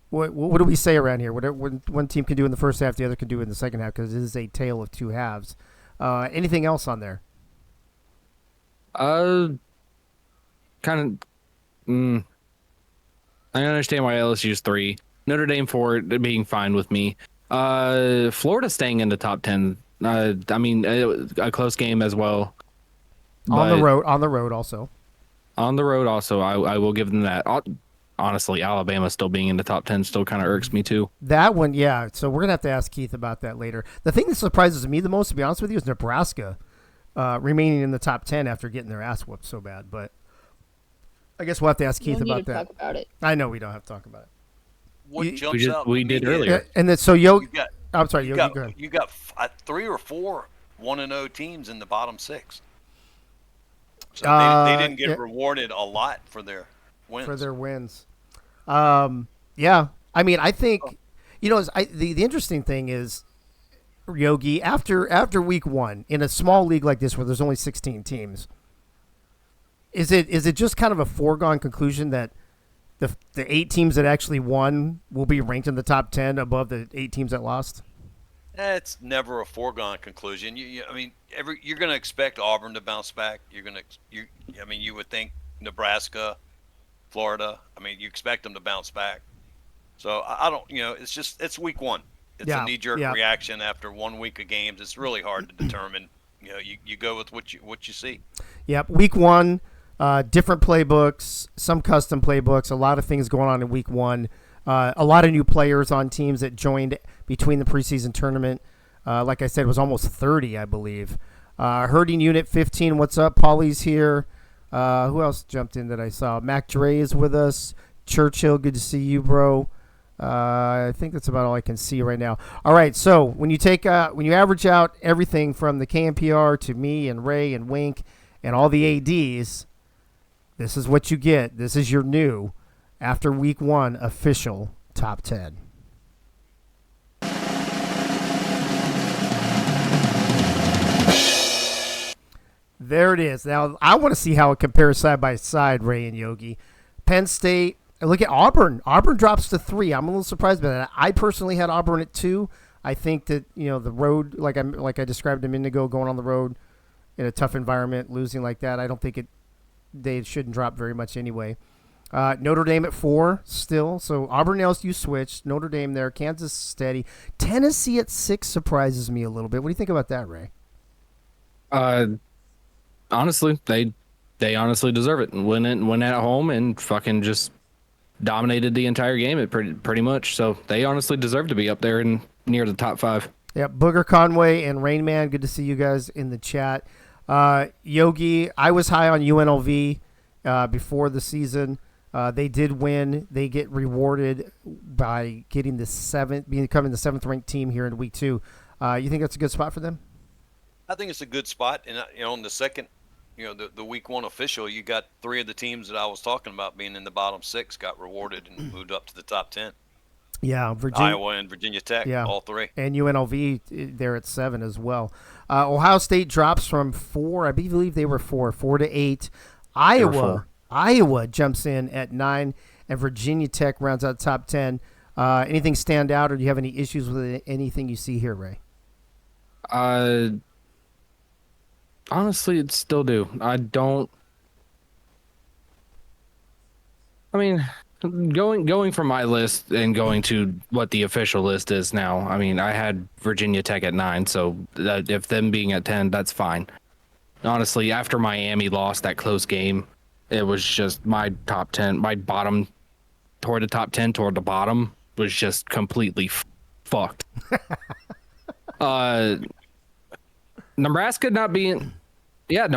Speaker 3: what do we say around here? What one team can do in the first half, the other can do in the second half, because it is a tale of 2 halves. Anything else on there?
Speaker 2: Kind of. I understand why LSU's 3. Notre Dame 4 being fine with me. Florida staying in the top 10. I mean, a close game as well.
Speaker 3: On the road also.
Speaker 2: On the road also, I will give them that. Honestly, Alabama still being in the top 10 still kind of irks me too.
Speaker 3: That one, yeah. So we're going to have to ask Keith about that later. The thing that surprises me the most, to be honest with you, is Nebraska remaining in the top 10 after getting their ass whooped so bad. But I guess we'll have to ask Keith about that.
Speaker 4: Talk about it.
Speaker 3: I know we don't have to talk about it.
Speaker 5: What jumps out?
Speaker 2: We did earlier.
Speaker 3: And then so I'm sorry, Yogi, go ahead.
Speaker 5: You got 3 or 4 1-0 teams in the bottom 6. So they didn't get rewarded a lot for their wins.
Speaker 3: Yeah. I mean, I think the interesting thing is, Yogi, after week 1 in a small league like this where there's only 16 teams, is it just kind of a foregone conclusion that the 8 teams that actually won will be ranked in the top 10 above the 8 teams that lost?
Speaker 5: It's never a foregone conclusion. I mean, you're going to expect Auburn to bounce back. You would think Nebraska, Florida. I mean, you expect them to bounce back. So I don't. It's week 1. It's a knee-jerk reaction after 1 week of games. It's really hard to determine. You go with what you see.
Speaker 3: Yep, week 1. Different playbooks, some custom playbooks, a lot of things going on in week 1. A lot of new players on teams that joined between the preseason tournament. Like I said, it was almost 30, I believe. Herding Unit 15, what's up? Paulie's here. Who else jumped in that I saw? Mac Dre is with us. Churchill, good to see you, bro. I think that's about all I can see right now. All right, so when you average out everything from the KMPR to me and Ray and Wink and all the ADs, this is what you get. This is your new, after week 1, official top 10. There it is. Now, I want to see how it compares side by side, Ray and Yogi. Penn State, look at Auburn. Auburn drops to 3. I'm a little surprised by that. I personally had Auburn at 2. I think that, the road, like I described a minute ago, going on the road in a tough environment, losing like that, I don't think it they shouldn't drop very much anyway. Notre Dame at 4 still. So Auburn else you switched. Notre Dame there. Kansas steady. Tennessee at 6 surprises me a little bit. What do you think about that, Ray?
Speaker 2: Honestly, they honestly deserve it. Went at home and fucking just dominated the entire game. It pretty much. So they honestly deserve to be up there and near the top 5.
Speaker 3: Yep, Booger Conway and Rain Man, good to see you guys in the chat. Yogi, I was high on UNLV before the season. They did win. They get rewarded by getting becoming the 7th ranked team here in week 2. You think that's a good spot for them?
Speaker 5: I think it's a good spot. And on the second, the week 1 official, you got 3 of the teams that I was talking about being in the bottom 6 got rewarded and moved up to the top 10.
Speaker 3: Yeah, Virginia,
Speaker 5: Iowa and Virginia Tech, all 3.
Speaker 3: And UNLV, they're at 7 as well. Ohio State drops from 4. I believe they were 4 to 8. Iowa jumps in at 9, and Virginia Tech rounds out top 10. Anything stand out, or do you have any issues with anything you see here, Ray?
Speaker 2: Honestly, it still do. I mean, going from my list and going to what the official list is now, I mean, I had Virginia Tech at 9, so if them being at 10, that's fine. Honestly, after Miami lost that close game, it was just my top 10, my bottom toward the top 10, toward the bottom was just completely fucked. Nebraska not being in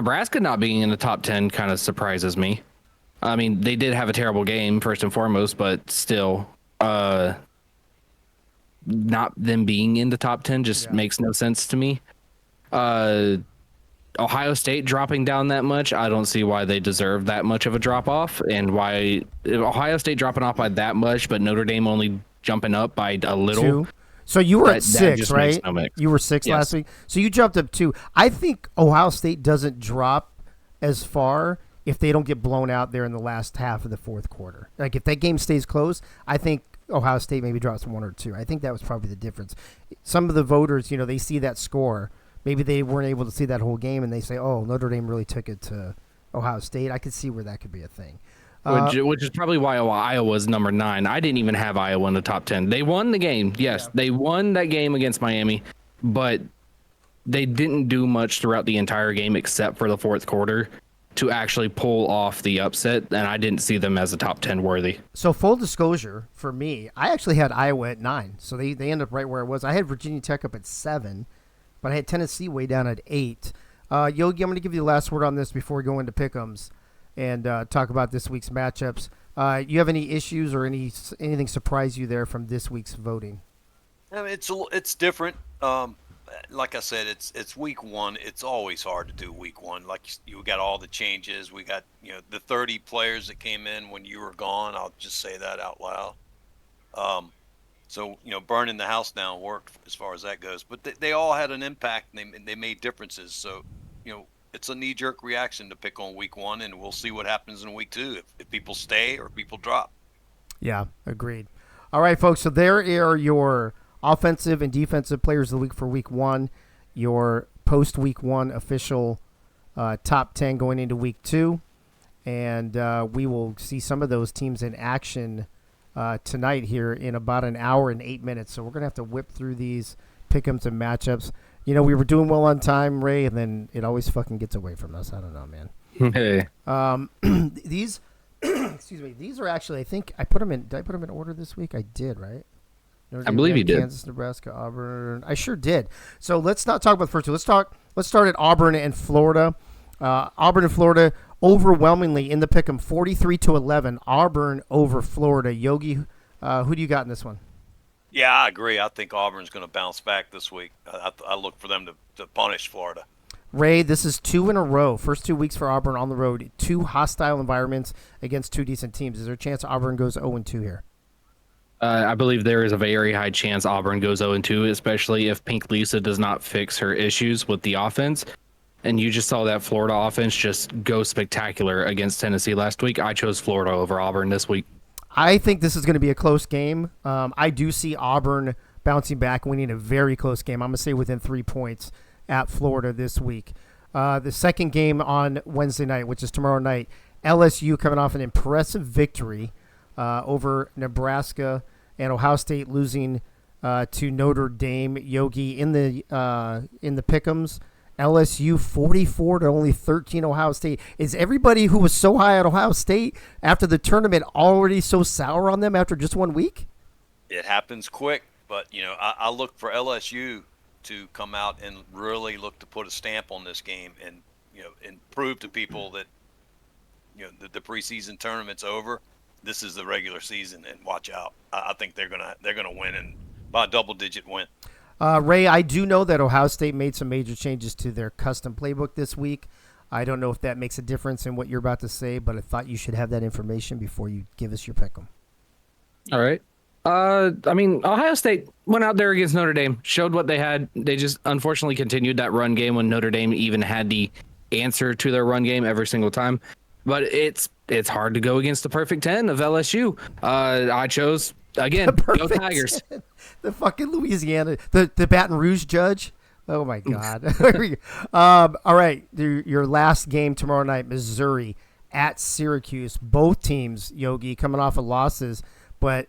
Speaker 2: the top 10 kind of surprises me. I mean, they did have a terrible game first and foremost, but still, not them being in the top 10 just makes no sense to me. Ohio State dropping down that much, I don't see why they deserve that much of a drop off, and why Ohio State dropping off by that much, but Notre Dame only jumping up by a little.
Speaker 3: 2. So you were at 6, right? You were 6
Speaker 2: Yes.
Speaker 3: last week. So you jumped up 2. I think Ohio State doesn't drop as far if they don't get blown out there in the last half of the fourth quarter. Like if that game stays close, I think Ohio State maybe drops 1 or 2. I think that was probably the difference. Some of the voters, they see that score. Maybe they weren't able to see that whole game, and they say, "Oh, Notre Dame really took it to Ohio State." I could see where that could be a thing.
Speaker 2: Which is probably why Iowa's number 9. I didn't even have Iowa in the top 10. They won the game. Yes, they won that game against Miami, but they didn't do much throughout the entire game except for the fourth quarter to actually pull off the upset, and I didn't see them as a top 10 worthy.
Speaker 3: So full disclosure for me, I actually had Iowa at 9, so they ended up right where I was. I had Virginia Tech up at 7, but I had Tennessee way down at 8. Yogi, I'm going to give you the last word on this before we go into pick'ems and talk about this week's matchups. You have any issues or anything surprise you there from this week's voting?
Speaker 5: I mean, it's different. Like I said, it's week 1. It's always hard to do week 1. Like you got all the changes. We got the 30 players that came in when you were gone. I'll just say that out loud. So burning the house down worked as far as that goes. But they all had an impact, and they made differences. So it's a knee-jerk reaction to pick on week 1, and we'll see what happens in week 2 if people stay or people drop.
Speaker 3: Yeah, agreed. All right, folks. So there are your offensive and defensive players of the week for week 1, your post-week 1 official top 10 going into week 2, and we will see some of those teams in action tonight here in about an hour and 8 minutes. So we're going to have to whip through these pick'ems and matchups. We were doing well on time, Ray, and then it always fucking gets away from us. I don't know, man.
Speaker 2: Hey.
Speaker 3: These, excuse me, these are actually, I think I put them in. Did I put them in order this week? I did, right?
Speaker 2: I believe you did.
Speaker 3: Kansas, Nebraska, Auburn. I sure did. So let's not talk about the first two. Let's start at Auburn and Florida. Auburn and Florida overwhelmingly in the pick'em, 43-11. Auburn over Florida. Yogi, who do you got in this one?
Speaker 5: Yeah, I agree. I think Auburn's going to bounce back this week. I look for them to punish Florida.
Speaker 3: Ray, this is 2 in a row. First 2 weeks for Auburn on the road. 2 hostile environments against 2 decent teams. Is there a chance Auburn goes 0-2 here?
Speaker 2: I believe there is a very high chance Auburn goes 0-2, especially if Pink Lisa does not fix her issues with the offense. And you just saw that Florida offense just go spectacular against Tennessee last week. I chose Florida over Auburn this week.
Speaker 3: I think this is going to be a close game. I do see Auburn bouncing back, winning a very close game. I'm going to say within 3 points at Florida this week. The second game on Wednesday night, which is tomorrow night, LSU coming off an impressive victory over Nebraska, and Ohio State losing to Notre Dame. Yogi in the pick'ems. LSU 44 to only 13 Ohio State. Is everybody who was so high at Ohio State after the tournament already so sour on them after just 1 week?
Speaker 5: It happens quick, but I look for LSU to come out and really look to put a stamp on this game, and and prove to people that the preseason tournament's over. This is the regular season, and watch out. I think they're gonna win, and by a double-digit win.
Speaker 3: Ray, I do know that Ohio State made some major changes to their custom playbook this week. I don't know if that makes a difference in what you're about to say, but I thought you should have that information before you give us your pick 'em.
Speaker 2: All right. Ohio State went out there against Notre Dame, showed what they had. They just unfortunately continued that run game when Notre Dame even had the answer to their run game every single time. But it's hard to go against the perfect 10 of LSU. I chose, again, go Tigers.
Speaker 3: 10. The fucking Louisiana, the Baton Rouge judge. Oh, my God. All right, your last game tomorrow night, Missouri at Syracuse. Both teams, Yogi, coming off of losses, but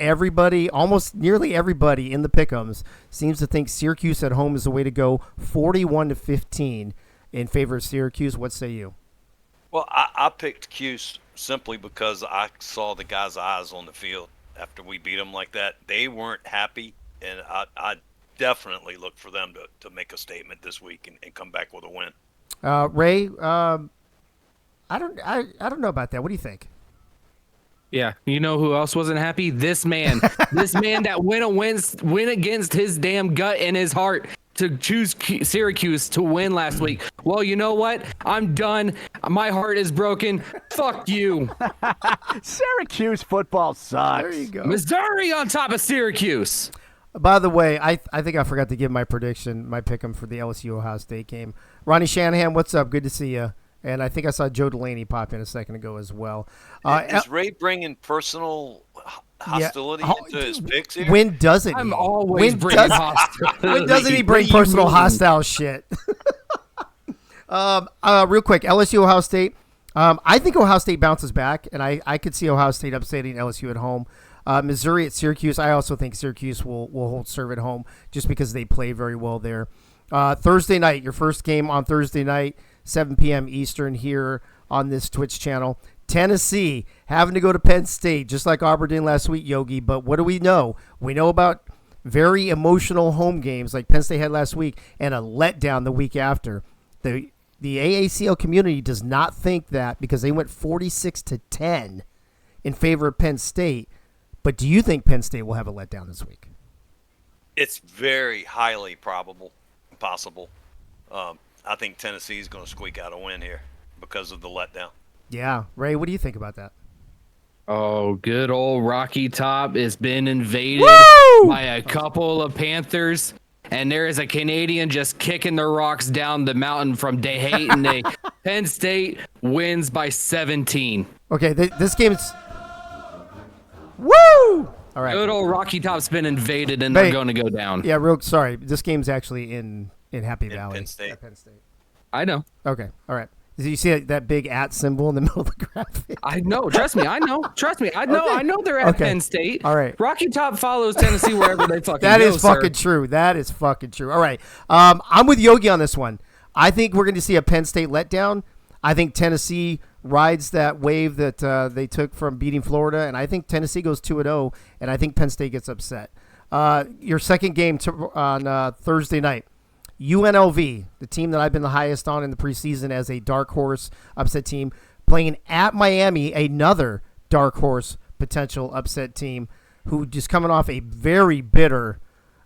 Speaker 3: everybody, almost nearly everybody in the pick'ems seems to think Syracuse at home is the way to go. 41-15 in favor of Syracuse. What say you?
Speaker 5: Well, I picked Cuse simply because I saw the guys' eyes on the field after we beat them like that. They weren't happy, and I definitely look for them to make a statement this week and come back with a win.
Speaker 3: Ray, I don't know about that. What do you think?
Speaker 2: Yeah, you know who else wasn't happy? This man. This man that went against his damn gut and his heart to choose Syracuse to win last week. Well, you know what? I'm done. My heart is broken. Fuck you.
Speaker 8: Syracuse football sucks.
Speaker 3: There you go.
Speaker 2: Missouri on top of Syracuse.
Speaker 3: By the way, I think I forgot to give my prediction, my pick 'em for the LSU Ohio State game. Ronnie Shanahan, what's up? Good to see you. And I think I saw Joe Delaney pop in a second ago as well.
Speaker 5: Is Ray bringing personal hostility into his picks here?
Speaker 3: When doesn't he?
Speaker 2: I'm always bringing hostility.
Speaker 3: When doesn't he bring personal hostile shit? Real quick, LSU Ohio State. I think Ohio State bounces back, and I could see Ohio State upsetting LSU at home. Missouri at Syracuse. I also think Syracuse will hold serve at home just because they play very well there. Thursday night, your first game on Thursday night, 7 p.m. Eastern here on this Twitch channel. Tennessee having to go to Penn State, just like Auburn did last week, Yogi. But what do we know? We know about very emotional home games like Penn State had last week and a letdown the week after. The AACL community does not think that because they went 46-10 in favor of Penn State. But do you think Penn State will have a letdown this week?
Speaker 5: It's very highly possible. I think Tennessee is going to squeak out a win here because of the letdown.
Speaker 3: Yeah. Ray, what do you think about that?
Speaker 2: Oh, good old Rocky Top has been invaded by a couple of Panthers, and there is a Canadian just kicking the rocks down the mountain from Dayton. Penn State wins by 17.
Speaker 3: Okay, this game's... Woo! All right.
Speaker 2: Good old Rocky Top's been invaded, and they're going to go down.
Speaker 3: Yeah, sorry. This game's actually in Happy Valley.
Speaker 5: Penn State.
Speaker 3: At Penn State.
Speaker 2: I know.
Speaker 3: Okay, all right. Did you see that big @ symbol in the middle of the graphic?
Speaker 2: I know. Trust me. I know. I know.
Speaker 3: Okay.
Speaker 2: I know they're at
Speaker 3: Okay.
Speaker 2: Penn State.
Speaker 3: All right.
Speaker 2: Rocky Top follows Tennessee wherever they fucking
Speaker 3: That
Speaker 2: go,
Speaker 3: is fucking
Speaker 2: sir.
Speaker 3: true. That is fucking true. All right. I'm with Yogi on this one. I think we're going to see a Penn State letdown. I think Tennessee rides that wave that they took from beating Florida, and I think Tennessee goes 2-0, and I think Penn State gets upset. Your second game on Thursday night. UNLV, the team that I've been the highest on in the preseason as a dark horse upset team, playing at Miami, another dark horse potential upset team, who just coming off a very bitter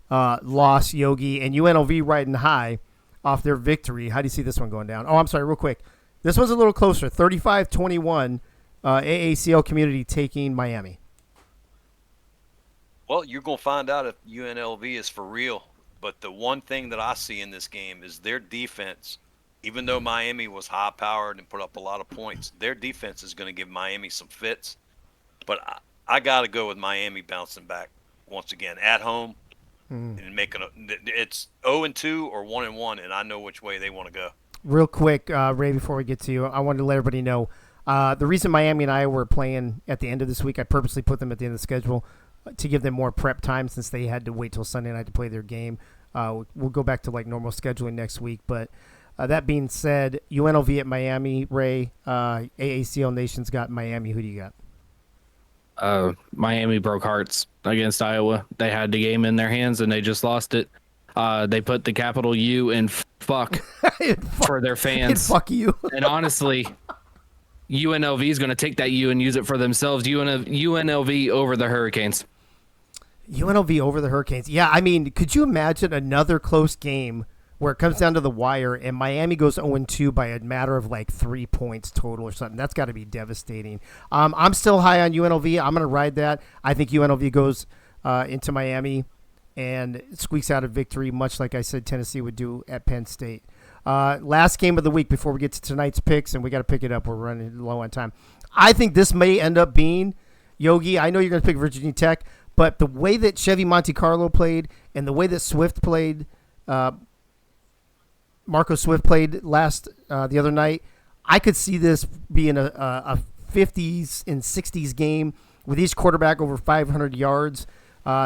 Speaker 3: loss, Yogi, and UNLV riding high off their victory. How do you see this one going down? Oh, I'm sorry, real quick. This one's a little closer, 35-21, AACL community taking Miami.
Speaker 5: Well, you're going to find out if UNLV is for real. But the one thing that I see in this game is their defense. Even though Miami was high-powered and put up a lot of points, their defense is going to give Miami some fits. But I got to go with Miami bouncing back once again at home and making it's 0-2 or 1-1, and I know which way they want to go.
Speaker 3: real quick, Ray, before we get to you, I wanted to let everybody know the reason Miami and Iowa were playing at the end of this week, I purposely put them at the end of the schedule to give them more prep time since they had to wait till Sunday night to play their game. We'll go back to like normal scheduling next week. But that being said, UNLV at Miami, Ray, AACL Nation's got Miami. Who do you got?
Speaker 2: Miami broke hearts against Iowa. They had the game in their hands and they just lost it. They put the capital U in fuck for their fans.
Speaker 3: Fuck you.
Speaker 2: And honestly, UNLV is going to take that U and use it for themselves. UNLV over the Hurricanes.
Speaker 3: UNLV over the Hurricanes. Yeah, I mean, could you imagine another close game where it comes down to the wire and Miami goes 0-2 by a matter of like 3 points total or something? That's got to be devastating. I'm still high on UNLV. I'm going to ride that. I think UNLV goes into Miami and squeaks out a victory, much like I said Tennessee would do at Penn State. Last game of the week before we get to tonight's picks, and we got to pick it up. We're running low on time. I think this may end up being, Yogi, I know you're going to pick Virginia Tech, but the way that Chevy Monte Carlo played and the way that Swift played, Marco Swift played the other night, I could see this being a 50s and 60s game with each quarterback over 500 yards.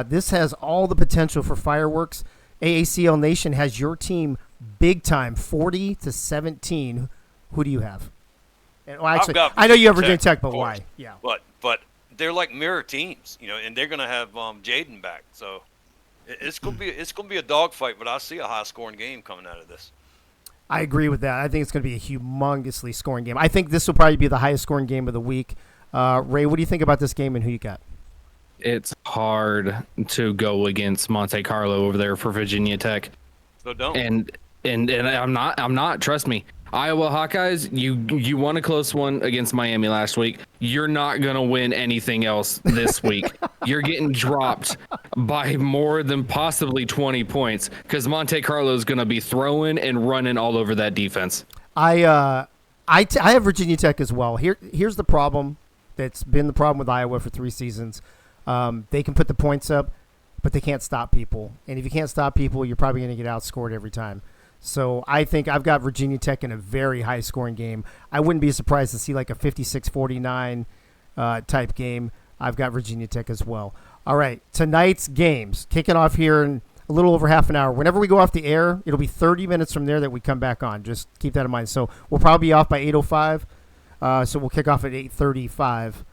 Speaker 3: This has all the potential for fireworks. AACL Nation has your team big time, 40-17. Who do you have? And, well, actually, I know you have Virginia Tech, but why? Yeah,
Speaker 5: but they're like mirror teams, and they're gonna have Jaden back, so it's gonna be a dogfight. But I see a high scoring game coming out of this.
Speaker 3: I agree with that. I think it's going to be a humongously scoring game. I think this will probably be the highest scoring game of the week. Ray, what do you think about this game and who you got?
Speaker 2: It's hard to go against Monte Carlo over there for Virginia Tech.
Speaker 5: So don't.
Speaker 2: And I'm not. Trust me. Iowa Hawkeyes, you won a close one against Miami last week. You're not going to win anything else this week. You're getting dropped by more than possibly 20 points because Monte Carlo is going to be throwing and running all over that defense.
Speaker 3: I have Virginia Tech as well. Here's the problem that's been the problem with Iowa for 3 seasons. They can put the points up, but they can't stop people. And if you can't stop people, you're probably going to get outscored every time. So I think I've got Virginia Tech in a very high-scoring game. I wouldn't be surprised to see like a 56-49 type game. I've got Virginia Tech as well. All right, tonight's games kicking off here in a little over half an hour. Whenever we go off the air, it'll be 30 minutes from there that we come back on. Just keep that in mind. So we'll probably be off by 8:05. So we'll kick off at 8:35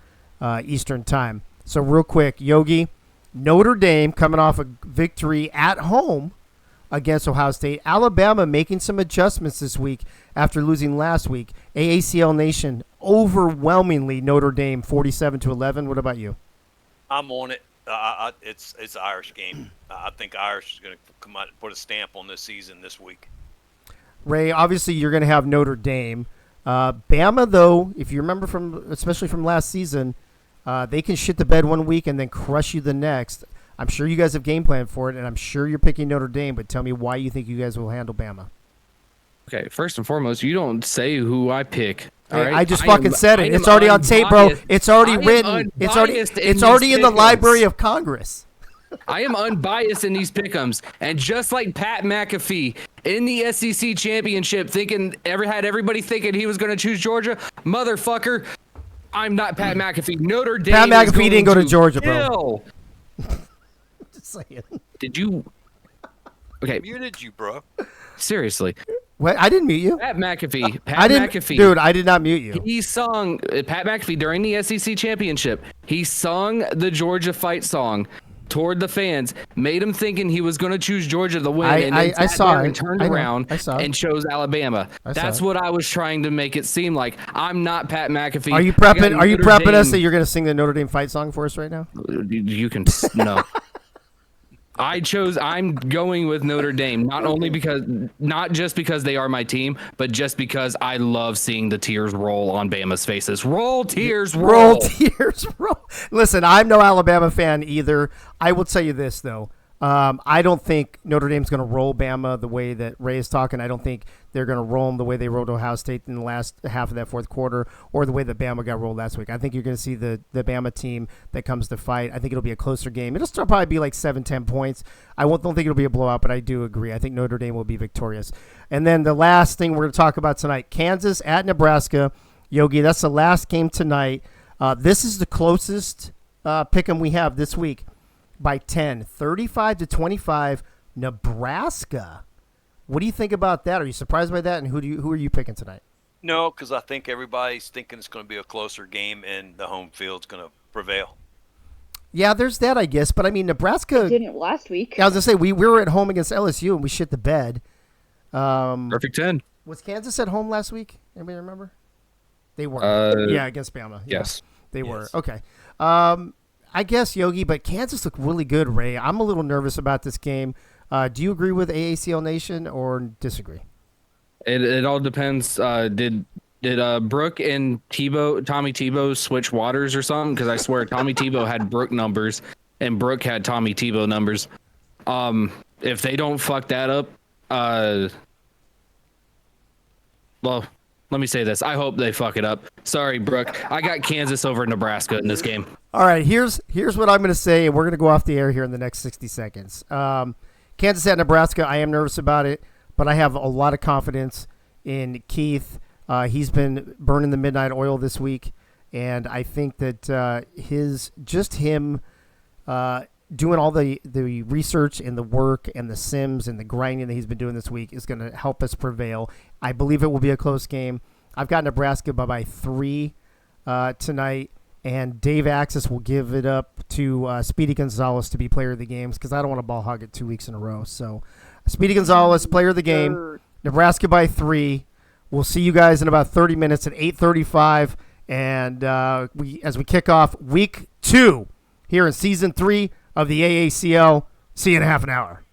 Speaker 3: Eastern time. So real quick, Yogi, Notre Dame coming off a victory at home against Ohio State. Alabama making some adjustments this week after losing last week. AACL Nation overwhelmingly Notre Dame 47-11. What about you?
Speaker 5: I'm on it. It's an Irish game. I think Irish is going to come out and put a stamp on this season this week.
Speaker 3: Ray, obviously you're going to have Notre Dame. Bama, though, if you remember especially from last season, they can shit the bed one week and then crush you the next. I'm sure you guys have game plan for it, and I'm sure you're picking Notre Dame, but tell me why you think you guys will handle Bama.
Speaker 2: Okay, first and foremost, you don't say who I pick.
Speaker 3: All right? I just said it. It's already on tape, bro. It's already written. It's already in the Library of Congress.
Speaker 2: I am unbiased in these pick'ems, and just like Pat McAfee in the SEC championship, had everybody thinking he was going to choose Georgia, motherfucker. I'm not Pat McAfee. Notre Dame.
Speaker 3: Pat McAfee didn't go to Georgia, bro. Just saying.
Speaker 2: Did you? Okay.
Speaker 5: I muted you, bro.
Speaker 2: Seriously.
Speaker 3: What? I didn't mute you.
Speaker 2: Pat McAfee.
Speaker 3: McAfee. Dude, I did not mute you.
Speaker 2: He sung Pat McAfee during the SEC championship. He sung the Georgia fight song toward the fans, made him thinking he was going to choose Georgia to win, and then
Speaker 3: I saw it.
Speaker 2: And turned around and chose Alabama. That's what I was trying to make it seem like. I'm not Pat McAfee.
Speaker 3: Are you prepping us that you're going to sing the Notre Dame fight song for us right now?
Speaker 2: You can no. I'm going with Notre Dame, not just because they are my team, but just because I love seeing the tears roll on Bama's faces. Roll, tears, roll.
Speaker 3: Roll, tears, roll. Listen, I'm no Alabama fan either. I will tell you this, though. I don't think Notre Dame's going to roll Bama the way that Ray is talking. I don't think they're going to roll them the way they rolled Ohio State in the last half of that fourth quarter or the way that Bama got rolled last week. I think you're going to see the Bama team that comes to fight. I think it'll be a closer game. It'll still probably be like 7-10 points. Don't think it'll be a blowout, but I do agree. I think Notre Dame will be victorious. And then the last thing we're going to talk about tonight, Kansas at Nebraska. Yogi, that's the last game tonight. This is the closest pick 'em we have this week. By 10, 35-25, Nebraska. What do you think about that? Are you surprised by that? And who are you picking tonight?
Speaker 5: No, because I think everybody's thinking it's going to be a closer game and the home field's going to prevail.
Speaker 3: Yeah, there's that, I guess. But I mean, Nebraska
Speaker 4: Didn't last week.
Speaker 3: I was gonna say we were at home against LSU and we shit the bed.
Speaker 2: Perfect 10.
Speaker 3: Was Kansas at home last week? Anybody remember? They were. Yeah, against Bama. Yeah,
Speaker 2: Yes.
Speaker 3: they were.
Speaker 5: Yes.
Speaker 3: Okay. I guess, Yogi, but Kansas looked really good, Ray. I'm a little nervous about this game. Do you agree with AACL Nation or disagree?
Speaker 2: It all depends. Did Brooke and Tommy Tebow switch waters or something? Because I swear Tommy Tebow had Brooke numbers and Brooke had Tommy Tebow numbers. If they don't fuck that up, well, let me say this. I hope they fuck it up. Sorry, Brooke. I got Kansas over Nebraska in this game.
Speaker 3: All right, here's what I'm going to say, and we're going to go off the air here in the next 60 seconds. Kansas at Nebraska, I am nervous about it, but I have a lot of confidence in Keith. He's been burning the midnight oil this week, and I think that him doing all the research and the work and the sims and the grinding that he's been doing this week is going to help us prevail. I believe it will be a close game. I've got Nebraska by 3 tonight. And Dave Axis will give it up to Speedy Gonzalez to be player of the games because I don't want to ball hog it 2 weeks in a row. So, Speedy Gonzalez, player of the game. Nebraska by 3. We'll see you guys in about 30 minutes at 8:35, and as we kick off week 2 here in season 3 of the AACL. See you in half an hour.